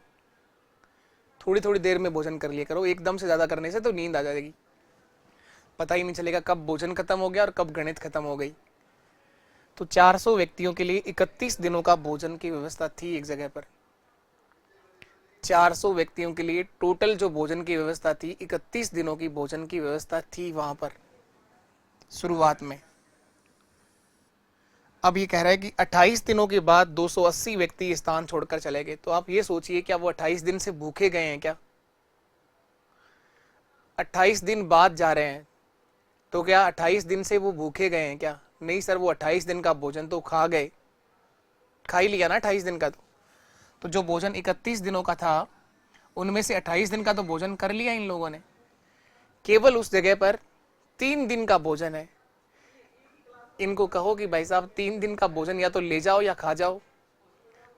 थोड़ी थोड़ी देर में भोजन कर लिया करो। एकदम से ज़्यादा करने से तो नींद आ जाएगी, पता ही नहीं चलेगा कब भोजन खत्म हो गया और कब गणित खत्म हो गई। तो 400 व्यक्तियों के लिए 31 दिनों का भोजन की व्यवस्था थी एक जगह पर। 400 व्यक्तियों के लिए टोटल जो भोजन की व्यवस्था थी, 31 दिनों की भोजन की व्यवस्था थी वहां पर शुरुआत में। अब ये कह रहा है कि 28 दिनों के बाद 280 व्यक्ति स्थान छोड़कर चले गए। तो आप ये सोचिए, क्या वो 28 दिन से भूखे गए हैं क्या? 28 दिन बाद जा रहे हैं, तो क्या 28 दिन से वो भूखे गए हैं क्या? नहीं सर, वो 28 दिन का भोजन तो खा गए, खा ही लिया ना 28 दिन का। तो जो भोजन 31 दिनों का था, उनमें से 28 दिन का तो भोजन कर लिया इन लोगों ने। केवल उस जगह पर 3 दिन का भोजन है। इनको कहो कि भाई साहब 3 दिन का भोजन या तो ले जाओ या खा जाओ,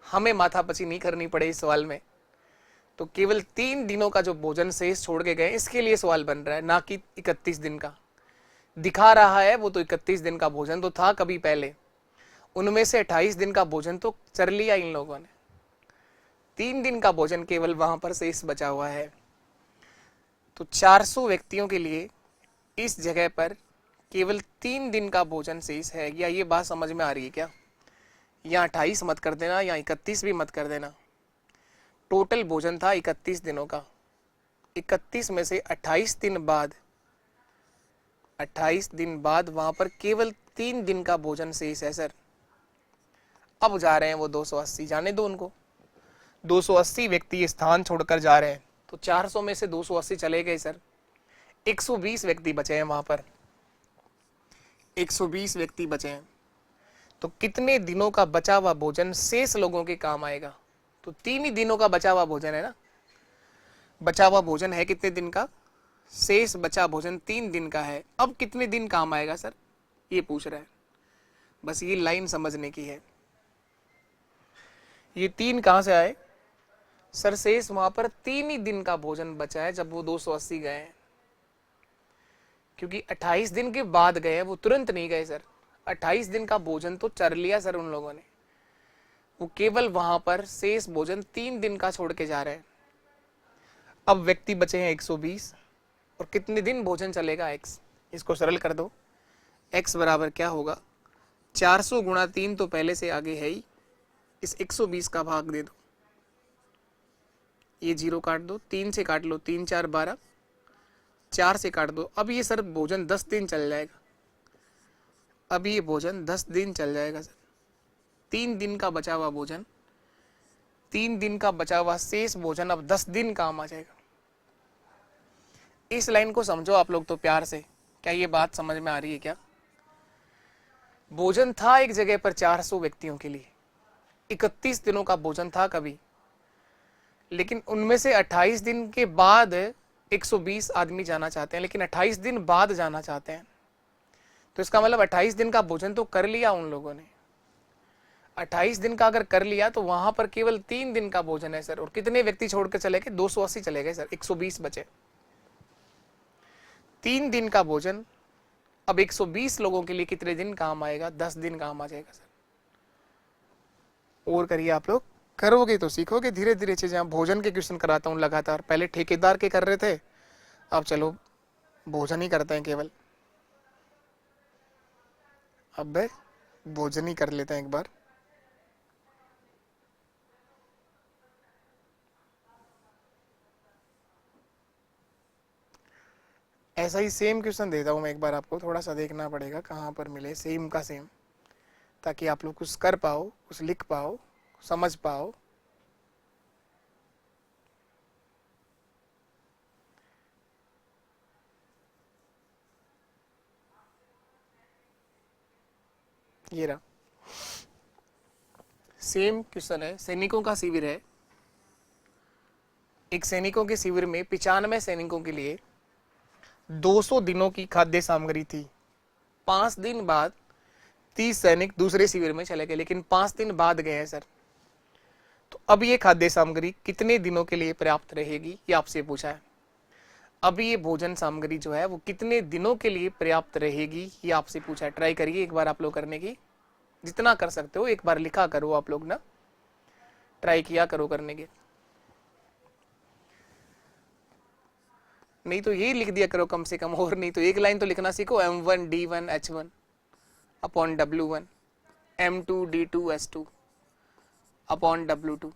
हमें माथापची नहीं करनी पड़े इस सवाल में। तो केवल 3 दिनों का जो भोजन शेष छोड़ के गए, इसके लिए सवाल बन रहा है, ना कि 31 दिन का। दिखा रहा है वो तो 31 दिन का भोजन तो था कभी पहले, उनमें से 28 दिन का भोजन तो चर लिया इन लोगों ने। 3 दिन का भोजन केवल वहां पर शेष बचा हुआ है। तो 400 व्यक्तियों के लिए इस जगह पर केवल 3 दिन का भोजन शेष है। या ये बात समझ में आ रही है क्या? या 28 मत कर देना, या 31 भी मत कर देना। टोटल भोजन था 31 दिनों का। 31 में से 28 दिन बाद, 28 दिन बाद वहां पर केवल 3 दिन का भोजन शेष है सर। अब जा रहे हैं वो 280, जाने दो उनको। 280 व्यक्ति स्थान छोड़कर जा रहे हैं। तो 400 में से 280 चले गए सर, 120 व्यक्ति बचे हैं वहां पर, 120 व्यक्ति बचे हैं। तो कितने दिनों का बचा हुआ भोजन शेष लोगों के काम आएगा? तो 3 ही दिनों का बचा हुआ भोजन है ना। बचा हुआ भोजन है कितने दिन का? शेष बचा भोजन 3 दिन का है। अब कितने दिन काम आएगा सर, ये पूछ रहा है। बस ये लाइन समझने की है। ये 3 कहां से आए सर? शेष वहां पर 3 ही दिन का भोजन बचा है जब वो 280 गए हैं। क्योंकि 28 दिन के बाद गए, वो तुरंत नहीं गए सर। 28 दिन का भोजन तो चर लिया सर उन लोगों ने। वो केवल वहां पर शेष भोजन 3 दिन का छोड़ के जा रहे हैं। अब व्यक्ति बचे हैं 120, और कितने दिन भोजन चलेगा x? इसको सरल कर दो। x बराबर क्या होगा? 400 गुणा 3 तो पहले से आगे है ही, इस 120 का भाग दे दो, ये 0 काट दो, 3 से काट लो, 3 4 12, 4 से काट दो। अब ये सर भोजन 10 दिन चल जाएगा। अब ये भोजन 10 दिन चल जाएगा सर। 3 दिन का बचा हुआ भोजन, 3 दिन का बचा हुआ शेष भोजन अब 10 दिन काम आ जाएगा। इस लाइन को समझो आप लोग तो प्यार से। क्या ये बात समझ में आ रही है क्या? भोजन था एक जगह पर 400 व्यक्तियों के लिए, 31 दिनों का भोजन था कभी, लेकिन उनमें से 28 दिन के बाद 120 आदमी जाना चाहते हैं, लेकिन 28 दिन बाद जाना चाहते हैं। तो इसका मतलब 28 दिन का भोजन तो कर लिया उन लोगों ने। 28 दिन का अगर कर लिया तो वहां पर केवल 3 दिन का भोजन है सर। और कितने व्यक्ति छोड़कर चले गए? 280 चले गए सर, 120 बचे। 3 दिन का भोजन अब 120 लोगों के लिए कितने दिन काम आएगा? 10 दिन काम आ जाएगा सर। और करिए, आप लोग करोगे तो सीखोगे धीरे धीरे चीजें। भोजन के क्वेश्चन कराता हूँ लगातार। पहले ठेकेदार के कर रहे थे, अब चलो भोजन ही करते हैं केवल। अब भोजन ही कर लेते हैं एक बार। ऐसा ही सेम क्वेश्चन देता हूँ मैं एक बार आपको, थोड़ा सा देखना पड़ेगा कहाँ पर मिले सेम का सेम, ताकि आप लोग कुछ कर पाओ, कुछ लिख पाओ, समझ पाओ। ये रहा, सेम क्वेश्चन है। सैनिकों का शिविर है। एक सैनिकों के शिविर में 95 सैनिकों के लिए 200 दिनों की खाद्य सामग्री थी। 5 दिन बाद 30 सैनिक दूसरे शिविर में चले गए, लेकिन 5 दिन बाद गए हैं सर। तो अब ये खाद्य सामग्री कितने दिनों के लिए पर्याप्त रहेगी, ये आपसे पूछा है। अब ये भोजन सामग्री जो है वो कितने दिनों के लिए पर्याप्त रहेगी, ये आपसे पूछा है। ट्राई करिए एक बार आप लोग करने की, जितना कर सकते हो एक बार लिखा करो आप लोग ना, ट्राई किया करो करने के। नहीं तो ये लिख दिया करो कम से कम, और नहीं तो एक लाइन तो लिखना सीखो। M1 D1 H1 upon W1 M2 D2 S2 upon W2।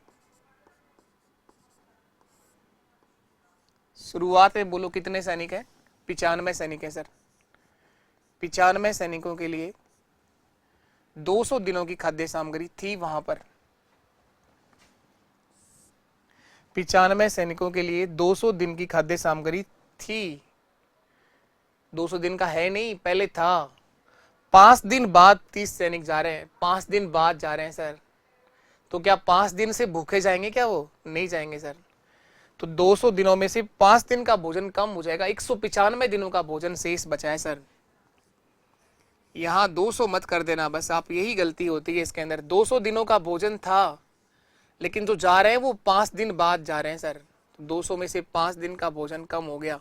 शुरुआत में बोलो कितने सैनिक है? 95 सैनिक है सर। 95 सैनिकों के लिए 200 दिनों की खाद्य सामग्री थी वहां पर। 95 सैनिकों के लिए 200 दिन की खाद्य सामग्री थी। 200 दिन का है नहीं, पहले था। 5 दिन बाद 30 सैनिक जा रहे हैं, 5 दिन बाद जा रहे हैं सर। तो क्या 5 दिन से भूखे जाएंगे क्या? वो नहीं जाएंगे सर। तो 200 दिनों में से 5 दिन का भोजन कम हो जाएगा, 195 दिनों का भोजन शेष बचा है सर। यहां 200 मत कर देना बस, आप यही गलती होती है इसके अंदर। 200 दिनों का भोजन था, लेकिन जो जा रहे हैं वो 5 दिन बाद जा रहे हैं सर। तो 200 में से 5 दिन का भोजन कम हो गया,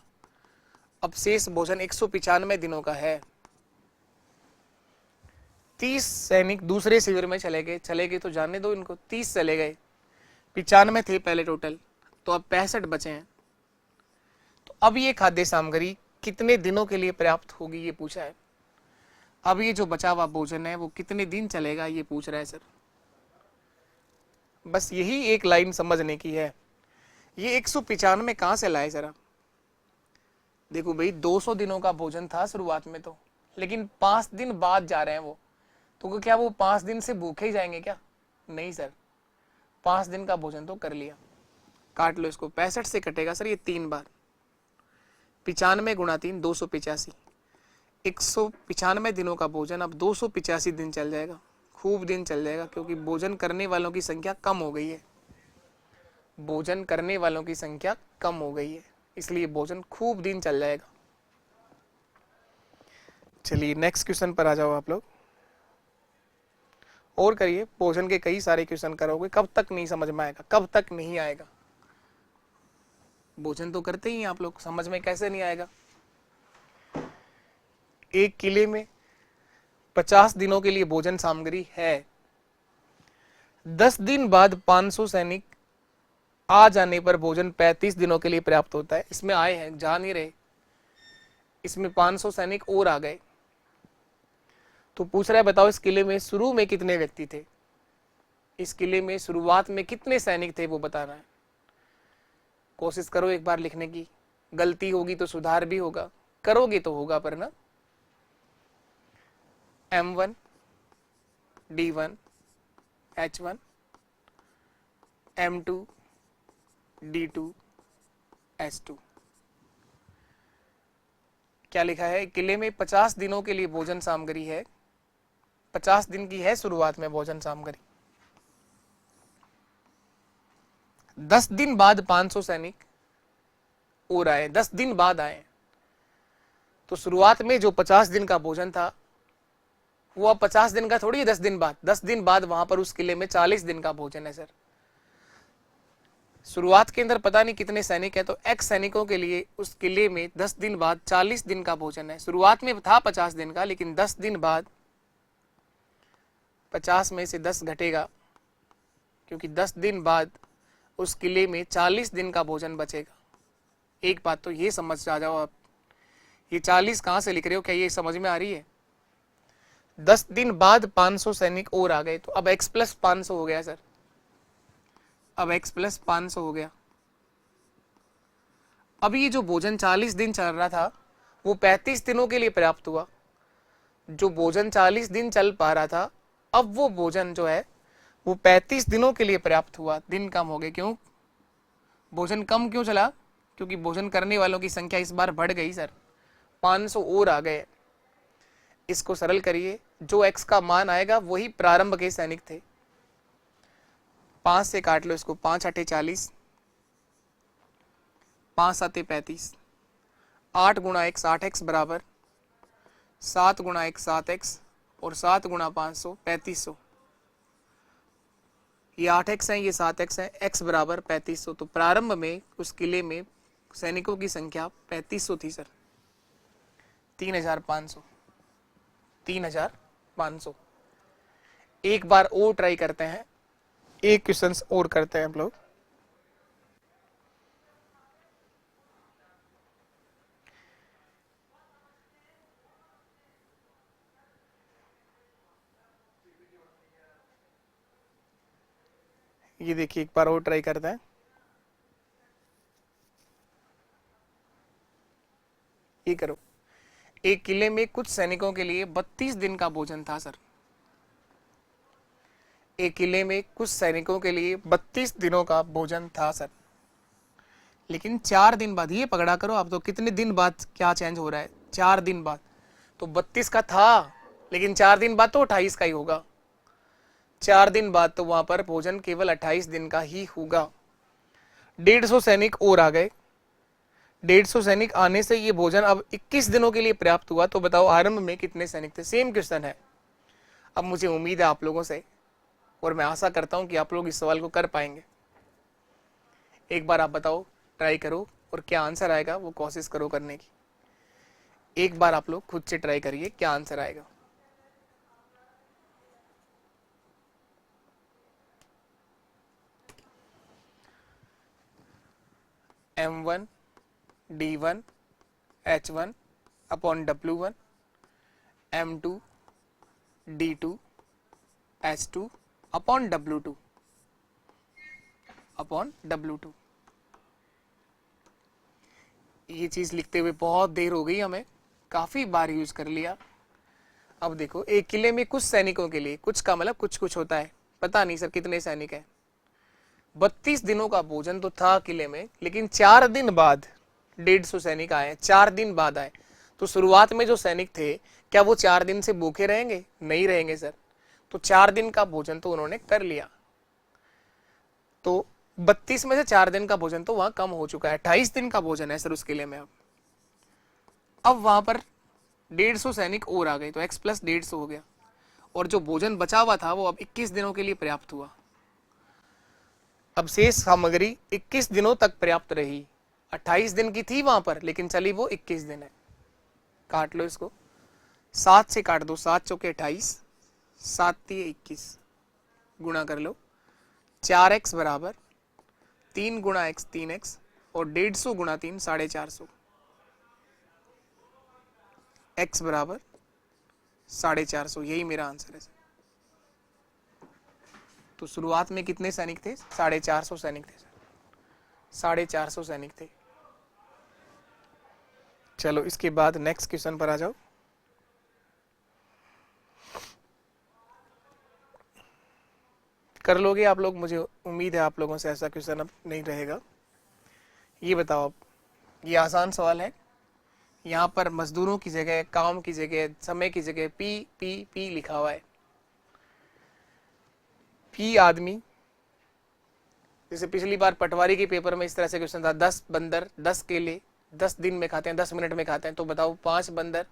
अब शेष भोजन 195 दिनों का है। 30 सैनिक दूसरे शिविर में चले गए तो जाने दो इनको, 30 चले गए। 95 थे पहले टोटल, तो अब 65 बचे हैं। तो अब ये खाद्य सामग्री कितने दिनों के लिए पर्याप्त होगी, ये पूछा है। अब ये जो बचा हुआ भोजन है वो कितने दिन चलेगा, ये पूछ रहा है सर। बस यही एक लाइन समझने की है। ये 195 कहां से लाए जरा? देखो भाई, 200 दिनों का भोजन था शुरुआत में तो, लेकिन 5 दिन बाद जा रहे हैं वो। तो क्या वो 5 दिन से भूखे ही जाएंगे क्या? नहीं सर, 5 दिन का भोजन तो कर लिया। काट लो इसको, 65 से कटेगा सर ये 3 बार। 95 गुणा 3 285। 195 दिनों का भोजन अब 285 दिन चल जाएगा। खूब दिन चल जाएगा, क्योंकि भोजन करने वालों की संख्या कम हो गई है। भोजन करने वालों की संख्या कम हो गई है, इसलिए भोजन खूब दिन चल जाएगा। चलिए नेक्स्ट क्वेश्चन पर आ जाओ आप लोग, और करिए। भोजन के कई सारे क्वेश्चन करोगे, कब तक नहीं समझ में आएगा? कब तक नहीं आएगा? भोजन तो करते ही आप लोग, समझ में कैसे नहीं आएगा? एक किले में 50 दिनों के लिए भोजन सामग्री है। 10 दिन बाद 500 सैनिक आ जाने पर भोजन 35 दिनों के लिए पर्याप्त होता है। इसमें आए हैं, जा नहीं रहे, इसमें 500 सैनिक और आ गए। तो पूछ रहा है बताओ इस किले में शुरू में कितने व्यक्ति थे? इस किले में शुरुआत में कितने सैनिक थे वो बताना है। कोशिश करो एक बार लिखने की, गलती होगी तो सुधार भी होगा, करोगे तो होगा पर ना। M1 D1 H1 M2 D2 S2। क्या लिखा है? किले में 50 दिनों के लिए भोजन सामग्री है। 50 दिन की है शुरुआत में भोजन सामग्री। 10 दिन बाद 500 सैनिक और आए, 10 दिन बाद आए। तो शुरुआत में जो 50 दिन का भोजन था वो अब 50 दिन का थोड़ी है, 10 दिन बाद, 10 दिन बाद वहां पर उस किले में 40 दिन का भोजन है सर। शुरुआत के अंदर पता नहीं कितने सैनिक है, तो एक्स सैनिकों के लिए उस किले में 10 दिन बाद 40 दिन का भोजन है। शुरुआत में था 50 दिन का, लेकिन 10 दिन बाद 50 में से 10 घटेगा, क्योंकि 10 दिन बाद उस किले में 40 दिन का भोजन बचेगा। एक बात तो ये समझ आ जाओ आप, ये 40 कहां से लिख रहे हो, क्या ये समझ में आ रही है? 10 दिन बाद 500 सैनिक और आ गए, तो अब x प्लस 500 हो गया सर, अब x प्लस 500 हो गया। अब ये जो भोजन 40 दिन चल रहा था वो 35 दिनों के लिए पर्याप्त हुआ। जो भोजन 40 दिन चल पा रहा था, अब वो भोजन जो है वो 35 दिनों के लिए पर्याप्त हुआ। दिन कम हो गए, क्यों? भोजन कम क्यों चला? क्योंकि भोजन करने वालों की संख्या इस बार बढ़ गई सर, 500 और आ गए। इसको सरल करिए, जो x का मान आएगा वही प्रारंभ के सैनिक थे। 5 से काट लो इसको, 5 8 40, 5 7 35, 8 गुणा x 8x बराबर 7 गुणा x 7x और 7 गुणा 500 3500। ये 8x है, ये 7x है, x बराबर 3500। तो प्रारंभ में उस किले में सैनिकों की संख्या 3500 थी सर। 3500, 3500। एक बार और ट्राई करते हैं, एक क्वेश्चन और करते हैं हम लोग। ये देखिए, एक बार और ट्राई करते हैं। ये करो, एक किले में कुछ सैनिकों के लिए 32 दिन का भोजन था सर। एक किले में कुछ सैनिकों के लिए 32 दिनों का भोजन था सर, लेकिन 4 दिन बाद, ये पकड़ा करो आप, तो कितने दिन बाद क्या चेंज हो रहा है? 4 दिन बाद। तो 32 का था, लेकिन 4 दिन बाद तो 28 का ही होगा। 4 दिन बाद तो वहां पर भोजन केवल 28 दिन का ही होगा। 150 सैनिक और आ गए। 150 सैनिक आने से ये भोजन अब 21 दिनों के लिए पर्याप्त हुआ। तो बताओ आरंभ में कितने सैनिक थे? सेम क्वेश्चन है। अब मुझे उम्मीद है आप लोगों से, और मैं आशा करता हूं कि आप लोग इस सवाल को कर पाएंगे। एक बार आप बताओ, ट्राई करो, और क्या आंसर आएगा वो कोशिश करो करने की। एक बार आप लोग खुद से ट्राई करिए, क्या आंसर आएगा। M1 D1 H1 upon W1, M2 D2 H2 upon W2 upon W2। ये चीज लिखते हुए बहुत देर हो गई, हमें काफी बार यूज कर लिया। अब देखो, एक किले में कुछ सैनिकों के लिए, कुछ का मतलब कुछ कुछ होता है, पता नहीं सर कितने सैनिक हैं। 32 दिनों का भोजन तो था किले में, लेकिन 4 दिन बाद 150 सैनिक आए, 4 दिन बाद आए। तो शुरुआत में जो सैनिक थे, क्या वो 4 दिन से भूखे रहेंगे? नहीं रहेंगे सर। तो 4 दिन का भोजन तो उन्होंने कर लिया। तो 32 में से 4 दिन का भोजन तो वहां कम हो चुका है। 28 दिन का भोजन है सर उस किले में। अब वहां पर 150 सैनिक और आ गए, तो x प्लस 150 हो गया, और जो भोजन बचा हुआ था वो अब 21 दिनों के लिए पर्याप्त हुआ। अब शेष सामग्री 21 दिनों तक पर्याप्त रही। 28 दिन की थी वहां पर, लेकिन चली वो 21 दिन है। काट लो इसको, 7 से काट दो, 7 चौके 28, 7 3 21, गुणा कर लो। 4x बराबर 3 गुणा x 3x और 150 गुणा 3 450। x बराबर 450, यही मेरा आंसर है। तो शुरुआत में कितने सैनिक थे? 450 सैनिक थे सर, 450 सैनिक थे। चलो इसके बाद नेक्स्ट क्वेश्चन पर आ जाओ। कर लोगे आप लोग, मुझे उम्मीद है आप लोगों से ऐसा क्वेश्चन अब नहीं रहेगा। ये बताओ, अब ये आसान सवाल है। यहाँ पर मजदूरों की जगह, काम की जगह, समय की जगह पी पी पी लिखा हुआ है। पी आदमी, जैसे पिछली बार पटवारी के पेपर में इस तरह से क्वेश्चन था, 10 बंदर 10 केले 10 दिन में खाते हैं, 10 मिनट में खाते हैं। तो बताओ 5 बंदर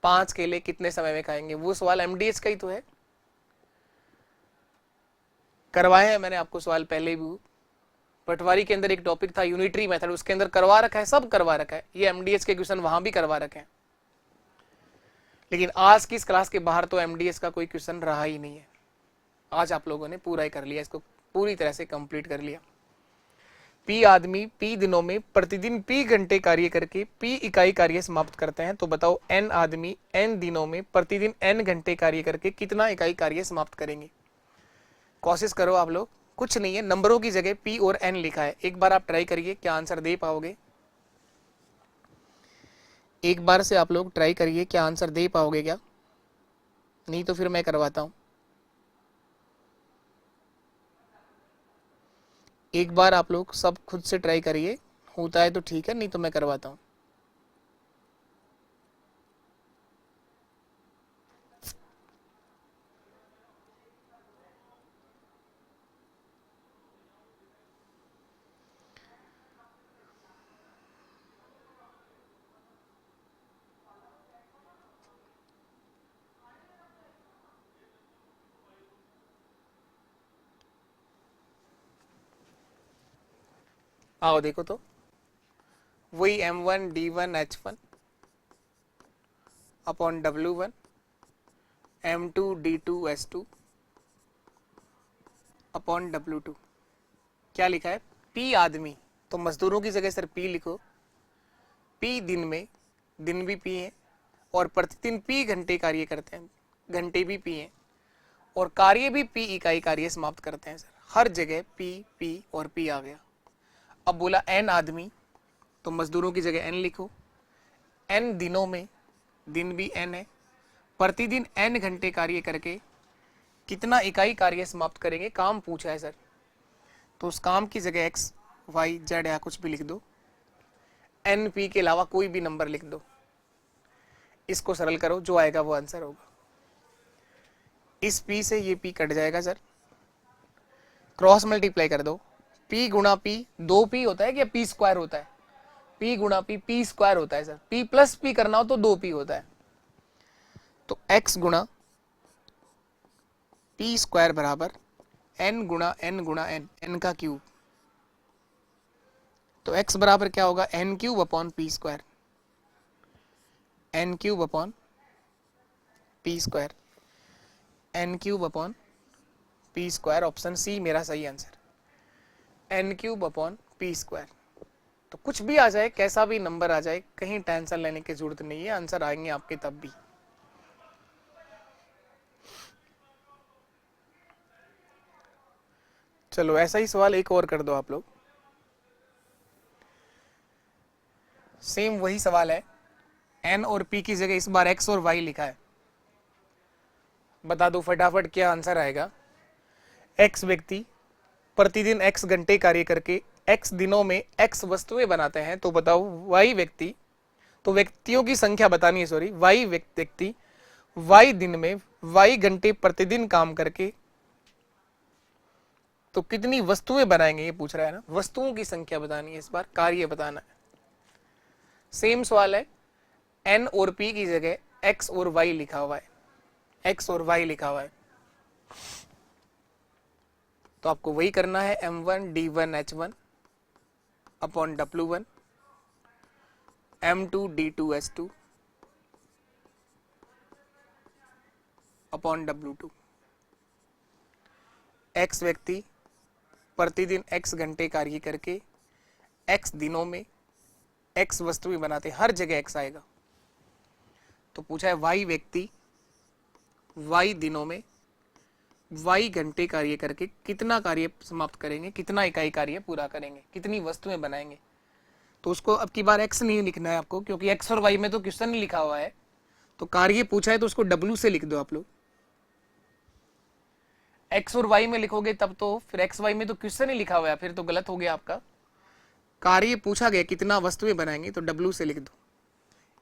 5 केले कितने समय में खाएंगे? वो सवाल एमडीएस का ही तो है, करवाए हैं मैंने आपको सवाल पहले भी। पटवारी के अंदर एक टॉपिक था यूनिटरी मेथड, उसके अंदर करवा रखा है, सब करवा रखा है, ये एमडीएस के क्वेश्चन वहां भी करवा रखे हैं। लेकिन आज की इस क्लास के बाहर तो एमडीएस का कोई क्वेश्चन रहा ही नहीं है। आज आप लोगों ने पूरा ही कर लिया, इसको पूरी तरह से कंप्लीट कर लिया। पी आदमी पी दिनों में प्रतिदिन पी घंटे कार्य करके पी इकाई कार्य समाप्त करते हैं, तो बताओ एन आदमी एन दिनों में प्रतिदिन एन घंटे कार्य करके कितना इकाई कार्य समाप्त करेंगे? कोशिश करो आप लोग, कुछ नहीं है, नंबरों की जगह पी और एन लिखा है, एक बार आप ट्राई करिए, क्या आंसर दे पाओगे? एक बार से आप लोग ट्राई करिए, क्या आंसर दे पाओगे क्या? नहीं तो फिर मैं करवाता हूं। एक बार आप लोग सब खुद से ट्राई करिए, होता है तो ठीक है, नहीं तो मैं करवाता हूं। आओ देखो तो, वही m1 d1 h1 upon w1 m2 d2 s2 upon w2। क्या लिखा है? p आदमी, तो मजदूरों की जगह सर p लिखो। p दिन में, दिन भी p है, और प्रतिदिन p घंटे कार्य करते हैं, घंटे भी p हैं, और कार्य भी p इकाई कार्य समाप्त करते हैं सर। हर जगह p p और p आ गया। अब बोला n आदमी, तो मजदूरों की जगह n लिखो। n दिनों में, दिन भी n है, प्रतिदिन n घंटे कार्य करके कितना इकाई कार्य समाप्त करेंगे? काम पूछा है सर, तो उस काम की जगह x y z या कुछ भी लिख दो, n p के अलावा कोई भी नंबर लिख दो। इसको सरल करो, जो आएगा वो आंसर होगा। इस p से ये p कट जाएगा सर, क्रॉस मल्टीप्लाई कर दो। p गुणा p, 2p होता है क्या p स्क्वायर होता है? p गुणा p स्क्वायर होता है सर। p प्लस p करना हो तो 2p होता है। तो x गुणा p स्क्वायर बराबर n गुणा n, n का क्यूब। तो x बराबर क्या होगा? n cube upon p square, n cube upon p square, n cube upon p square. Option C मेरा सही answer, n cube upon p square. तो कुछ भी आ जाए, कैसा भी नंबर आ जाए, कहीं टेंशन लेने की जरूरत नहीं है, आंसर आएंगे आपके तब भी। चलो ऐसा ही सवाल एक और कर दो आप लोग। सेम वही सवाल है, n और p की जगह इस बार x और y लिखा है। बता दो फटाफट क्या आंसर आएगा? x व्यक्ति प्रतिदिन x घंटे कार्य करके x दिनों में x वस्तुएं बनाते हैं, तो बताओ y व्यक्ति, तो व्यक्तियों की संख्या बतानी है, सॉरी, y व्यक्ति y दिन में y घंटे प्रतिदिन काम करके तो कितनी वस्तुएं बनाएंगे, ये पूछ रहा है ना। वस्तुओं की संख्या बतानी है, इस बार कार्य बताना है। सेम सवाल है, n और p की जगह x और y लिखा हुआ है, x और y लिखा हुआ है, तो आपको वही करना है, m1 d1 h1 upon w1 m2 d2 s2 upon w2। x व्यक्ति प्रतिदिन x घंटे कार्य करके x दिनों में x वस्तुएं बनाते, हर जगह x आएगा। तो पूछा है y व्यक्ति y दिनों में y घंटे कार्य करके कितना कार्य समाप्त करेंगे, कितना इकाई कार्य पूरा करेंगे, कितनी वस्तुएं बनाएंगे। तो उसको अब की बार x नहीं लिखना है आपको, क्योंकि x और y में तो क्वेश्चन नहीं लिखा हुआ है, तो कार्य पूछा है तो उसको w से लिख दो आप लोग। x और y में लिखोगे तब तो फिर x y में तो क्वेश्चन ही लिखा हुआ है, फिर तो गलत हो गया आपका। कार्य पूछा गया कितना वस्तुएं बनाएंगे, तो w से लिख दो।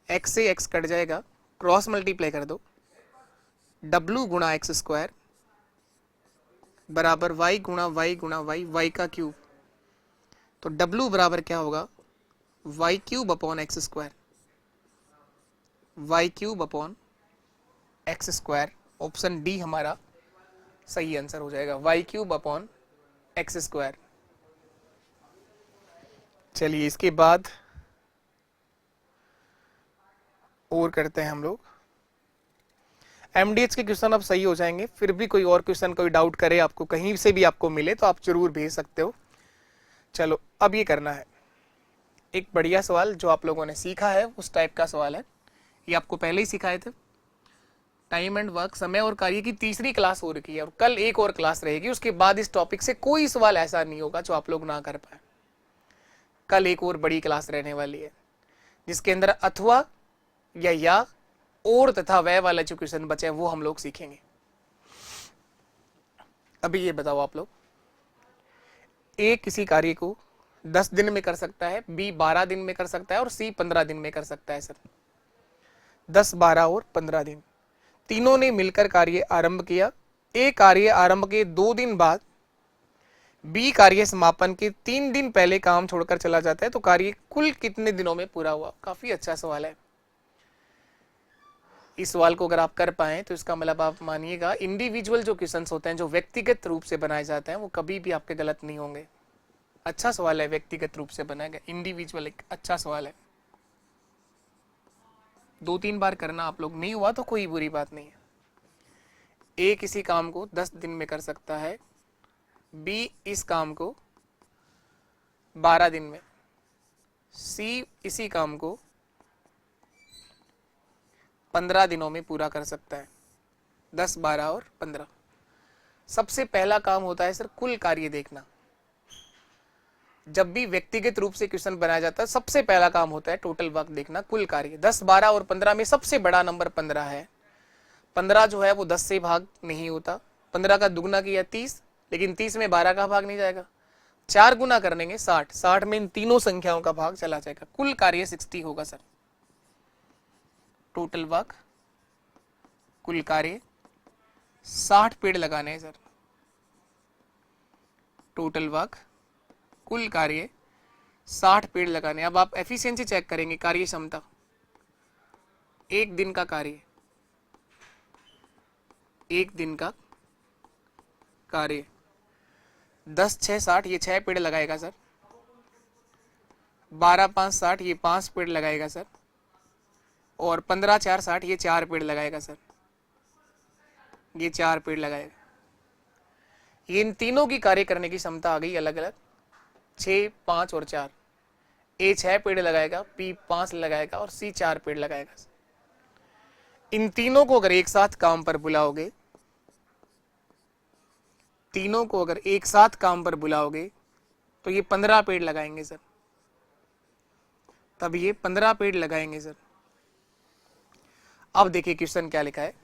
x से x कट जाएगा, क्रॉस मल्टीप्लाई कर दो, w गुणा एक्स स्क्वायर बराबर y गुणा y, y का क्यूब। तो w बराबर क्या होगा? y cube upon X square. Y cube upon X square. Option D हमारा सही आंसर हो जाएगा, Y cube upon X square. चलिए इसके बाद और करते हैं हम लोग। एमडीएच के क्वेश्चन अब सही हो जाएंगे, फिर भी कोई और क्वेश्चन कोई डाउट करे आपको, कहीं से भी आपको मिले तो आप जरूर भेज सकते हो। चलो अब ये करना है एक बढ़िया सवाल जो आप लोगों ने सीखा है उस टाइप का सवाल है, ये आपको पहले ही सिखाए थे। टाइम एंड वर्क, समय और कार्य की तीसरी क्लास हो रखी है और कल एक और क्लास रहेगी, उसके बाद इस टॉपिक से कोई सवाल ऐसा नहीं होगा जो आप लोग ना कर पाए। कल एक और बड़ी क्लास रहने वाली है जिसके अंदर अथवा या और तथा वह वाला जो क्वेश्चन बचे हैं वो हम लोग सीखेंगे। अभी ये बताओ आप लोग, ए किसी कार्य को 10 दिन में कर सकता है, बी 12 दिन में कर सकता है और सी 15 दिन में कर सकता है। सर 10, 12 और 15 दिन तीनों ने मिलकर कार्य आरंभ किया। ए कार्य आरंभ के 2 दिन बाद बी कार्य समापन के 3 दिन पहले काम छोड़कर चला जाता है तो कार्य कुल कितने दिनों में पूरा हुआ? काफी अच्छा सवाल है। इस सवाल को अगर आप कर पाए तो इसका मतलब आप मानिएगा इंडिविजुअल जो क्वेश्चंस होते हैं जो व्यक्तिगत रूप से बनाए जाते हैं वो कभी भी आपके गलत नहीं होंगे। अच्छा सवाल है, व्यक्तिगत रूप से बनाया गया इंडिविजुअल, एक अच्छा सवाल है। 2-3 बार करना आप लोग, नहीं हुआ तो कोई बुरी बात नहीं है। ए किसी काम को 10 दिन में कर सकता है, बी इस काम को 12 दिन में, सी इसी काम को 15 दिनों में पूरा कर सकता है। 10, 12 और 15। सबसे पहला काम होता है सर कुल कार्य देखना। जब भी व्यक्तिगत रूप से क्वेश्चन बनाया जाता है सबसे पहला काम होता है टोटल वर्क देखना, कुल कार्य। 10, 12 और 15 में सबसे बड़ा नंबर 15 है। 15 जो है वो 10 से भाग नहीं होता, 15 का दुगना किया 30, लेकिन 30 में 12 का भाग नहीं जाएगा, 4 गुना कर लेंगे 60, 60 में इन तीनों संख्याओं का भाग चला जाएगा, कुल कार्य 60 होगा सर। टोटल वर्क कुल कार्य 60 पेड़ लगाने हैं सर। टोटल वर्क कुल कार्य 60 पेड़ लगाने। अब आप एफिशिएंसी चेक करेंगे, कार्य क्षमता, एक दिन का कार्य, एक दिन का कार्य 10, 6, 60, ये 6 पेड़ लगाएगा सर। 12, 5, 60, ये 5 पेड़ लगाएगा सर। और 15, 4, 60, ये 4 पेड़ लगाएगा सर। ये 4 पेड़ लगाएगा। ये इन तीनों की कार्य करने की क्षमता आ गई अलग अलग, 6, 5 और 4। ए 6 पेड़ लगाएगा, बी 5 लगाएगा और सी 4 पेड़ लगाएगा। इन तीनों को अगर एक साथ काम पर बुलाओगे, तीनों को अगर एक साथ काम पर बुलाओगे तो ये 15 पेड़ लगाएंगे सर। तब ये 15 पेड़ लगाएंगे सर। अब देखिए क्वेश्चन क्या लिखा है।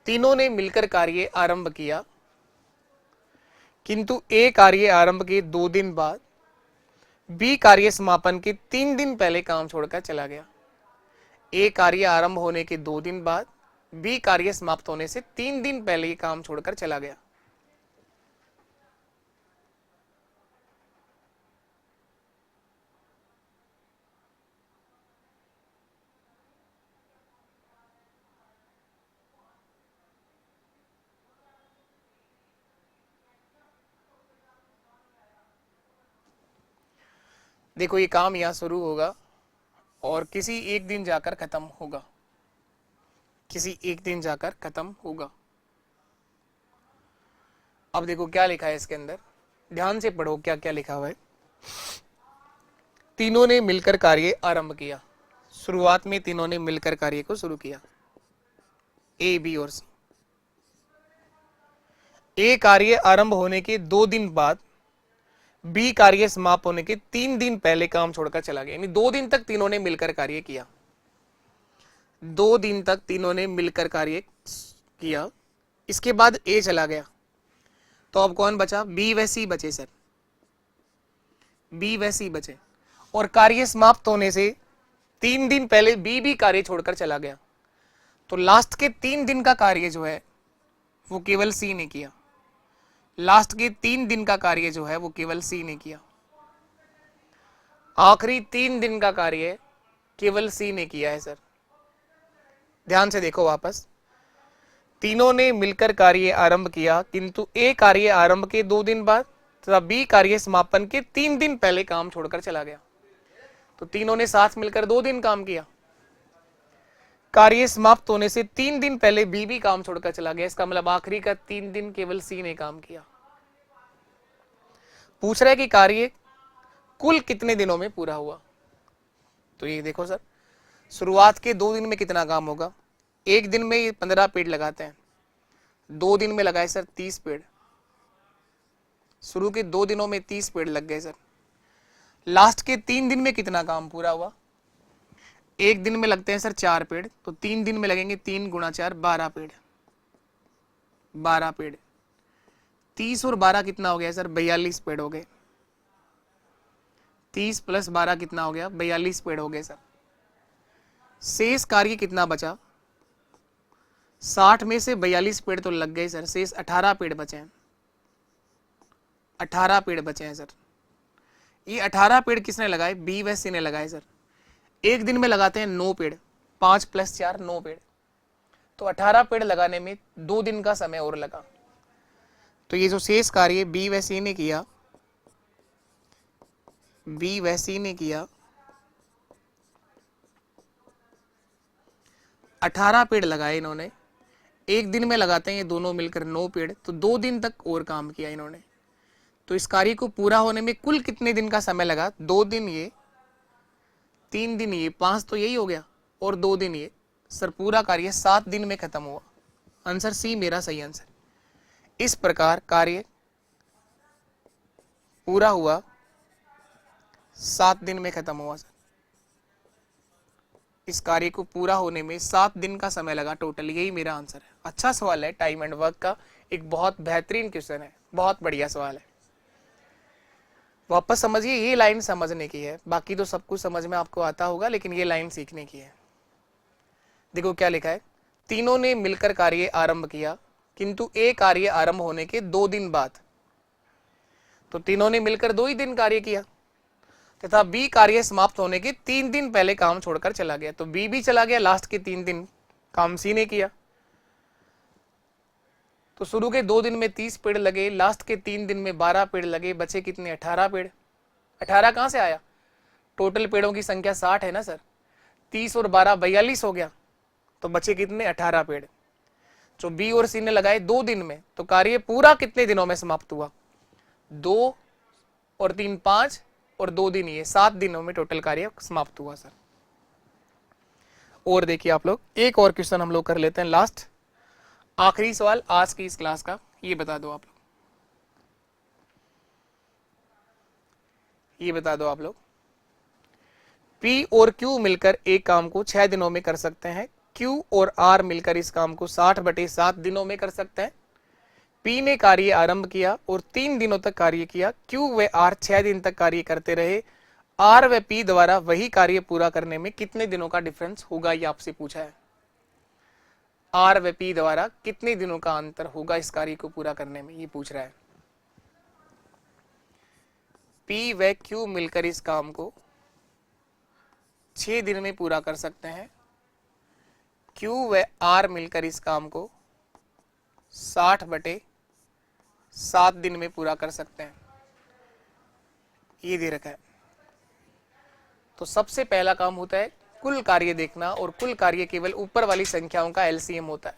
तीनों ने मिलकर कार्य आरंभ किया किंतु ए कार्य आरंभ के 2 दिन बाद बी कार्य समापन के 3 दिन पहले काम छोड़कर चला गया। ए कार्य आरंभ होने के 2 दिन बाद बी कार्य समाप्त होने से 3 दिन पहले ही काम छोड़कर चला गया। देखो ये काम यहां शुरू होगा और किसी एक दिन जाकर खत्म होगा, किसी एक दिन जाकर खत्म होगा। अब देखो क्या लिखा है इसके अंदर, ध्यान से पढ़ो क्या क्या लिखा हुआ है। तीनों ने मिलकर कार्य आरंभ किया। शुरुआत में तीनों ने मिलकर कार्य को शुरू किया, ए, बी और सी। ए कार्य आरंभ होने के 2 दिन बाद बी कार्य समाप्त होने के 3 दिन पहले काम छोड़कर चला गया। यानी 2 दिन तक तीनों ने मिलकर कार्य किया, 2 दिन तक तीनों ने मिलकर कार्य किया। इसके बाद ए चला गया तो अब कौन बचा? बी व सी बचे सर, बी व सी बचे। और कार्य समाप्त होने से 3 दिन पहले बी भी कार्य छोड़कर चला गया तो लास्ट के 3 दिन का कार्य जो है वो केवल सी ने किया। लास्ट के 3 दिन का कार्य जो है वो केवल सी ने किया। आखिरी 3 दिन का कार्य केवल सी ने किया है सर। ध्यान से देखो वापस, तीनों ने मिलकर कार्य आरंभ किया, किंतु ए कार्य आरंभ के 2 दिन बाद तथा बी कार्य समापन के 3 दिन पहले काम छोड़कर चला गया। तो तीनों ने साथ मिलकर 2 दिन काम किया, कार्य समाप्त होने से 3 दिन पहले बी भी काम छोड़कर चला गया। इसका मतलब आखिरी का 3 दिन केवल सी ने काम किया। पूछ रहा है कि कार्य कुल कितने दिनों में पूरा हुआ। तो ये देखो सर, शुरुआत के 2 दिन में कितना काम होगा, एक दिन में 15 पेड़ लगाते हैं, 2 दिन में लगाए सर 30 पेड़, शुरू के 2 दिनों में 30 पेड़ लग गए सर। लास्ट के 3 दिन में कितना काम पूरा हुआ, एक दिन में लगते हैं सर 4 पेड़, तो 3 दिन में लगेंगे 3 गुणा 4 12 पेड़, 12 पेड़, 30 और 12 कितना हो गया सर 42 पेड़ हो गए। 30 प्लस 12 कितना हो गया 42 पेड़ हो गए सर। शेष कार्य कितना बचा, 60 में से 42 पेड़ तो लग गए सर, शेष 18 पेड़ बचे हैं, 18 पेड़ बचे हैं सर। ये 18 पेड़ किसने लगाए, बी व सी ने लगाए सर। एक दिन में लगाते हैं 9 पेड़, 5 प्लस 4 9 पेड़, तो 18 पेड़ लगाने में 2 दिन का समय और लगा। तो ये जो शेष कार्य बी व सी ने किया, बी व सी ने किया 18 पेड़ लगाए इन्होंने, एक दिन में लगाते हैं ये दोनों मिलकर 9 पेड़, तो 2 दिन तक और काम किया इन्होंने। तो इस कार्य को पूरा होने में कुल कितने दिन का समय लगा, 2 दिन ये, 3 दिन ये, 5 तो यही हो गया, और 2 दिन ये। सर पूरा कार्य 7 दिन में खत्म हुआ। आंसर सी मेरा सही आंसर। इस प्रकार कार्य पूरा हुआ, 7 दिन में खत्म हुआ सर। इस कार्य को पूरा होने में 7 दिन का समय लगा टोटल, यही मेरा आंसर है। अच्छा सवाल है, टाइम एंड वर्क का एक बहुत बेहतरीन क्वेश्चन है, बहुत बढ़िया सवाल है। वापस समझिए, ये लाइन समझने की है, बाकी तो सब कुछ समझ में आपको आता होगा, लेकिन ये लाइन सीखने की है। देखो क्या लिखा है, तीनों ने मिलकर कार्य आरंभ किया, किंतु एक कार्य आरंभ होने के 2 दिन बाद, तो तीनों ने मिलकर 2 ही दिन कार्य किया, तथा बी कार्य समाप्त होने के 3 दिन पहले काम छोड़कर चला गया। तो बी भी चला गया, लास्ट के 3 दिन काम सी ने किया। तो शुरू के 2 दिन में 30 पेड़ लगे, लास्ट के 3 दिन में 12 पेड़ लगे, बचे कितने 18 पेड़। 18 कहां से आया, टोटल पेड़ों की संख्या 60 है ना सर, 30 और 12 42 हो गया, तो बचे कितने 18 पेड़, जो बी और सी ने लगाए 2 दिन में। तो कार्य पूरा कितने दिनों में समाप्त हुआ, 2 और 3 5 और 2 दिन ये, 7 दिनों में टोटल कार्य समाप्त हुआ सर। और देखिए आप लोग, एक और क्वेश्चन हम लोग कर लेते हैं, लास्ट आखिरी सवाल आज की इस क्लास का। ये बता दो आप लोग, ये बता दो आप लोग, P और Q मिलकर एक काम को 6 दिनों में कर सकते हैं, Q और R मिलकर इस काम को 60/7 दिनों में कर सकते हैं। P ने कार्य आरंभ किया और 3 दिनों तक कार्य किया, Q व R 6 दिन तक कार्य करते रहे। R व P द्वारा वही कार्य पूरा करने में कितने दिनों का डिफरेंस होगा, ये आपसे पूछा है। R व P द्वारा कितने दिनों का अंतर होगा इस कार्य को पूरा करने में, ये पूछ रहा है। P व Q मिलकर इस काम को 6 दिन में पूरा कर सकते हैं, Q व R मिलकर इस काम को 60/7 दिन में पूरा कर सकते हैं, ये दे रखा है। तो सबसे पहला काम होता है कुल कार्य देखना, और कुल कार्य केवल ऊपर वाली संख्याओं का एलसीएम होता है।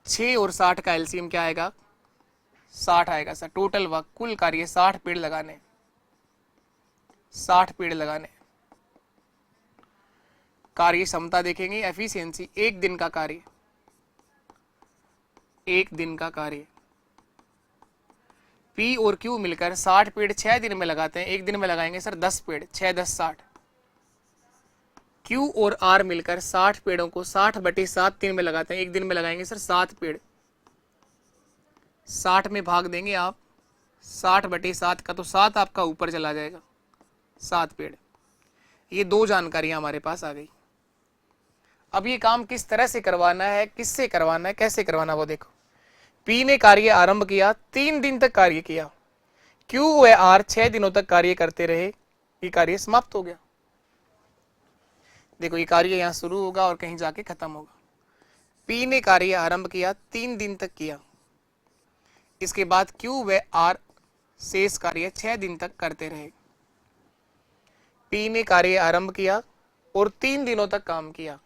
6 और 60 का एलसीएम क्या आएगा, 60 आएगा सर। टोटल वर्क कुल कार्य 60 पेड़ लगाने, 60 पेड़ लगाने। कार्य क्षमता देखेंगे, एफिशिएंसी, 1 दिन का कार्य, 1 दिन का कार्य। P और Q मिलकर 60 पेड़ 6 दिन में लगाते हैं, 1 दिन में लगाएंगे सर 10 पेड़, 6 10 60। Q और R मिलकर 60 पेड़ों को 60/7 दिन में लगाते हैं, 1 दिन में लगाएंगे सर 7 पेड़। 60 में भाग देंगे आप 60/7 का, तो 7 आपका ऊपर चला जाएगा, 7 पेड़। ये 2 जानकारियां हमारे पास आ गई। अब ये काम किस तरह से करवाना है, किससे करवाना है, कैसे करवाना, वो देखो। P ने कार्य आरंभ किया, 3 दिन तक कार्य किया, Q व R 6 दिनों तक कार्य करते रहे, ये कार्य समाप्त हो गया। देखो ये कार्य यहाँ शुरू होगा और कहीं जाके खत्म होगा। पी ने कार्य आरंभ किया, 3 दिन तक किया। इसके बाद क्यू व आर शेष कार्य 6 दिन तक करते रहे। पी ने कार्य आरंभ किया और 3 दिनों तक काम किया।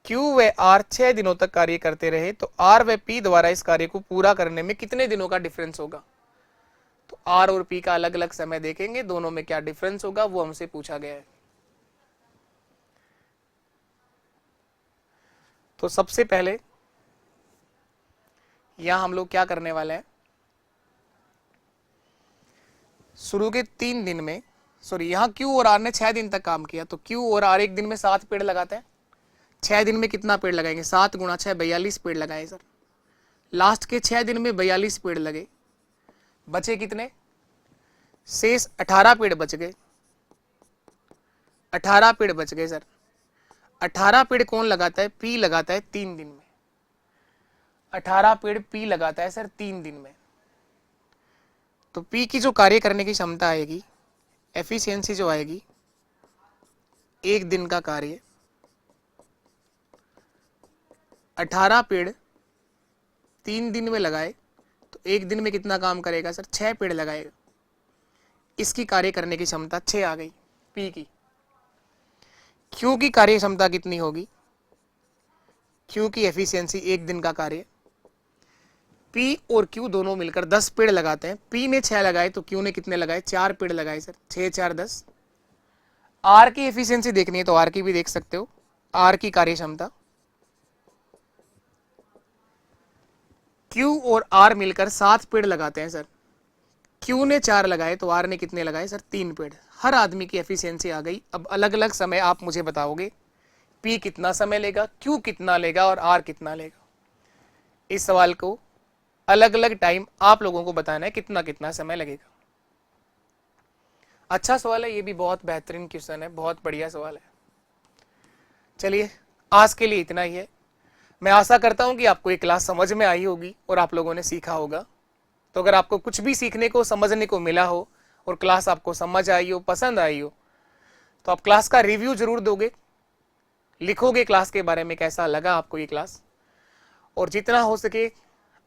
क्यू व आर 6 दिनों तक कार्य करते रहे, तो आर व पी द्वारा इस कार्य को पूरा करने में कितने दिनों का डिफरेंस होगा? तो आर और पी का अलग अलग समय देखेंगे, दोनों में क्या डिफरेंस होगा वो हमसे पूछा गया है। तो सबसे पहले यहां हम लोग क्या करने वाले हैं, शुरू के 3 दिन में, सॉरी यहां क्यू और आर ने 6 दिन तक काम किया, तो क्यू और आर एक दिन में 7 पेड़ लगाते हैं। 6 दिन में कितना पेड़ लगाएंगे? 7 गुणा 6 42 पेड़ लगाए सर। लास्ट के 6 दिन में 42 पेड़ लगे, बचे कितने? शेष 18 पेड़ बच गए। 18 पेड़ बच गए सर। 18 पेड़ कौन लगाता है? पी लगाता है 3 दिन में। 18 पेड़ पी लगाता है सर 3 दिन में। तो पी की जो कार्य करने की क्षमता आएगी, एफिशिएंसी जो आएगी, 1 दिन का कार्य, 18 पेड़ 3 दिन में लगाए तो 1 दिन में कितना काम करेगा सर? 6 पेड़ लगाएगा। इसकी कार्य करने की क्षमता 6 आ गई पी की। क्यू की कार्य क्षमता कितनी होगी? क्यू की एफिशिएंसी 1 दिन का कार्य, पी और क्यू दोनों मिलकर 10 पेड़ लगाते हैं। पी ने 6 लगाए तो क्यू ने कितने लगाए? 4 पेड़ लगाए सर। 6 4 10। आर की एफिशिएंसी देखनी है तो आर की भी देख सकते हो। आर की कार्य क्षमता, क्यू और आर मिलकर 7 पेड़ लगाते हैं सर। क्यू ने 4 लगाए तो आर ने कितने लगाए सर? 3 पेड़। हर आदमी की एफिशिएंसी आ गई। अब अलग अलग समय आप मुझे बताओगे, पी कितना समय लेगा, क्यू कितना लेगा और आर कितना लेगा। इस सवाल को अलग अलग टाइम आप लोगों को बताना है कितना कितना समय लगेगा। अच्छा सवाल है, ये भी बहुत बेहतरीन क्वेश्चन है, बहुत बढ़िया सवाल है। चलिए आज के लिए इतना ही है। मैं आशा करता हूं कि आपको ये क्लास समझ में आई होगी और आप लोगों ने सीखा होगा। तो अगर आपको कुछ भी सीखने को, समझने को मिला हो और क्लास आपको समझ आई हो, पसंद आई हो, तो आप क्लास का रिव्यू जरूर दोगे, लिखोगे क्लास के बारे में कैसा लगा आपको ये क्लास, और जितना हो सके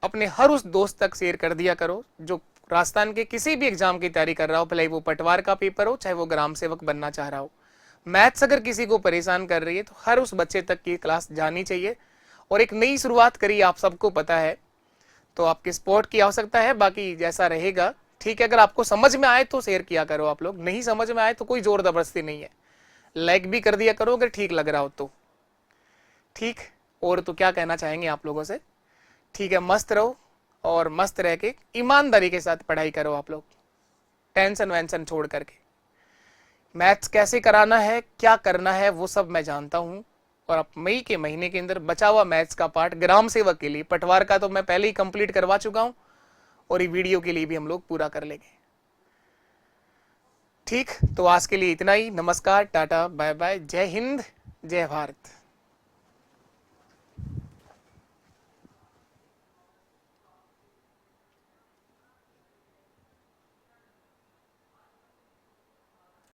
अपने हर उस दोस्त तक शेयर कर दिया करो जो राजस्थान के किसी भी एग्जाम की तैयारी कर रहा हो, भले वो पटवार का पेपर हो चाहे वो ग्राम सेवक बनना चाह रहा हो। मैथ्स अगर किसी को परेशान कर रही है तो हर उस बच्चे तक की क्लास जानी चाहिए। और एक नई शुरुआत करी, आप सबको पता है, तो आपके सपोर्ट की आवश्यकता है। बाकी जैसा रहेगा ठीक है। अगर आपको समझ में आए तो शेयर किया करो, आप लोग नहीं समझ में आए तो कोई जोर जबरदस्ती नहीं है, लाइक भी कर दिया करो अगर ठीक लग रहा हो तो। ठीक, और तो क्या कहना चाहेंगे आप लोगों से? ठीक है, मस्त रहो और मस्त रह के ईमानदारी के साथ पढ़ाई करो आप लोग, टेंशन वेंशन छोड़ करके। मैथ्स कैसे कराना है, क्या करना है, वो सब मैं जानता हूं। और अब मई के महीने के अंदर बचा हुआ मैथ्स का पार्ट ग्राम सेवक के लिए, पटवार का तो मैं पहले ही कंप्लीट करवा चुका हूं और ये वीडियो के लिए भी हम लोग पूरा कर लेंगे। ठीक, तो आज के लिए इतना ही। नमस्कार, टाटा, बाय बाय, जय हिंद, जय भारत।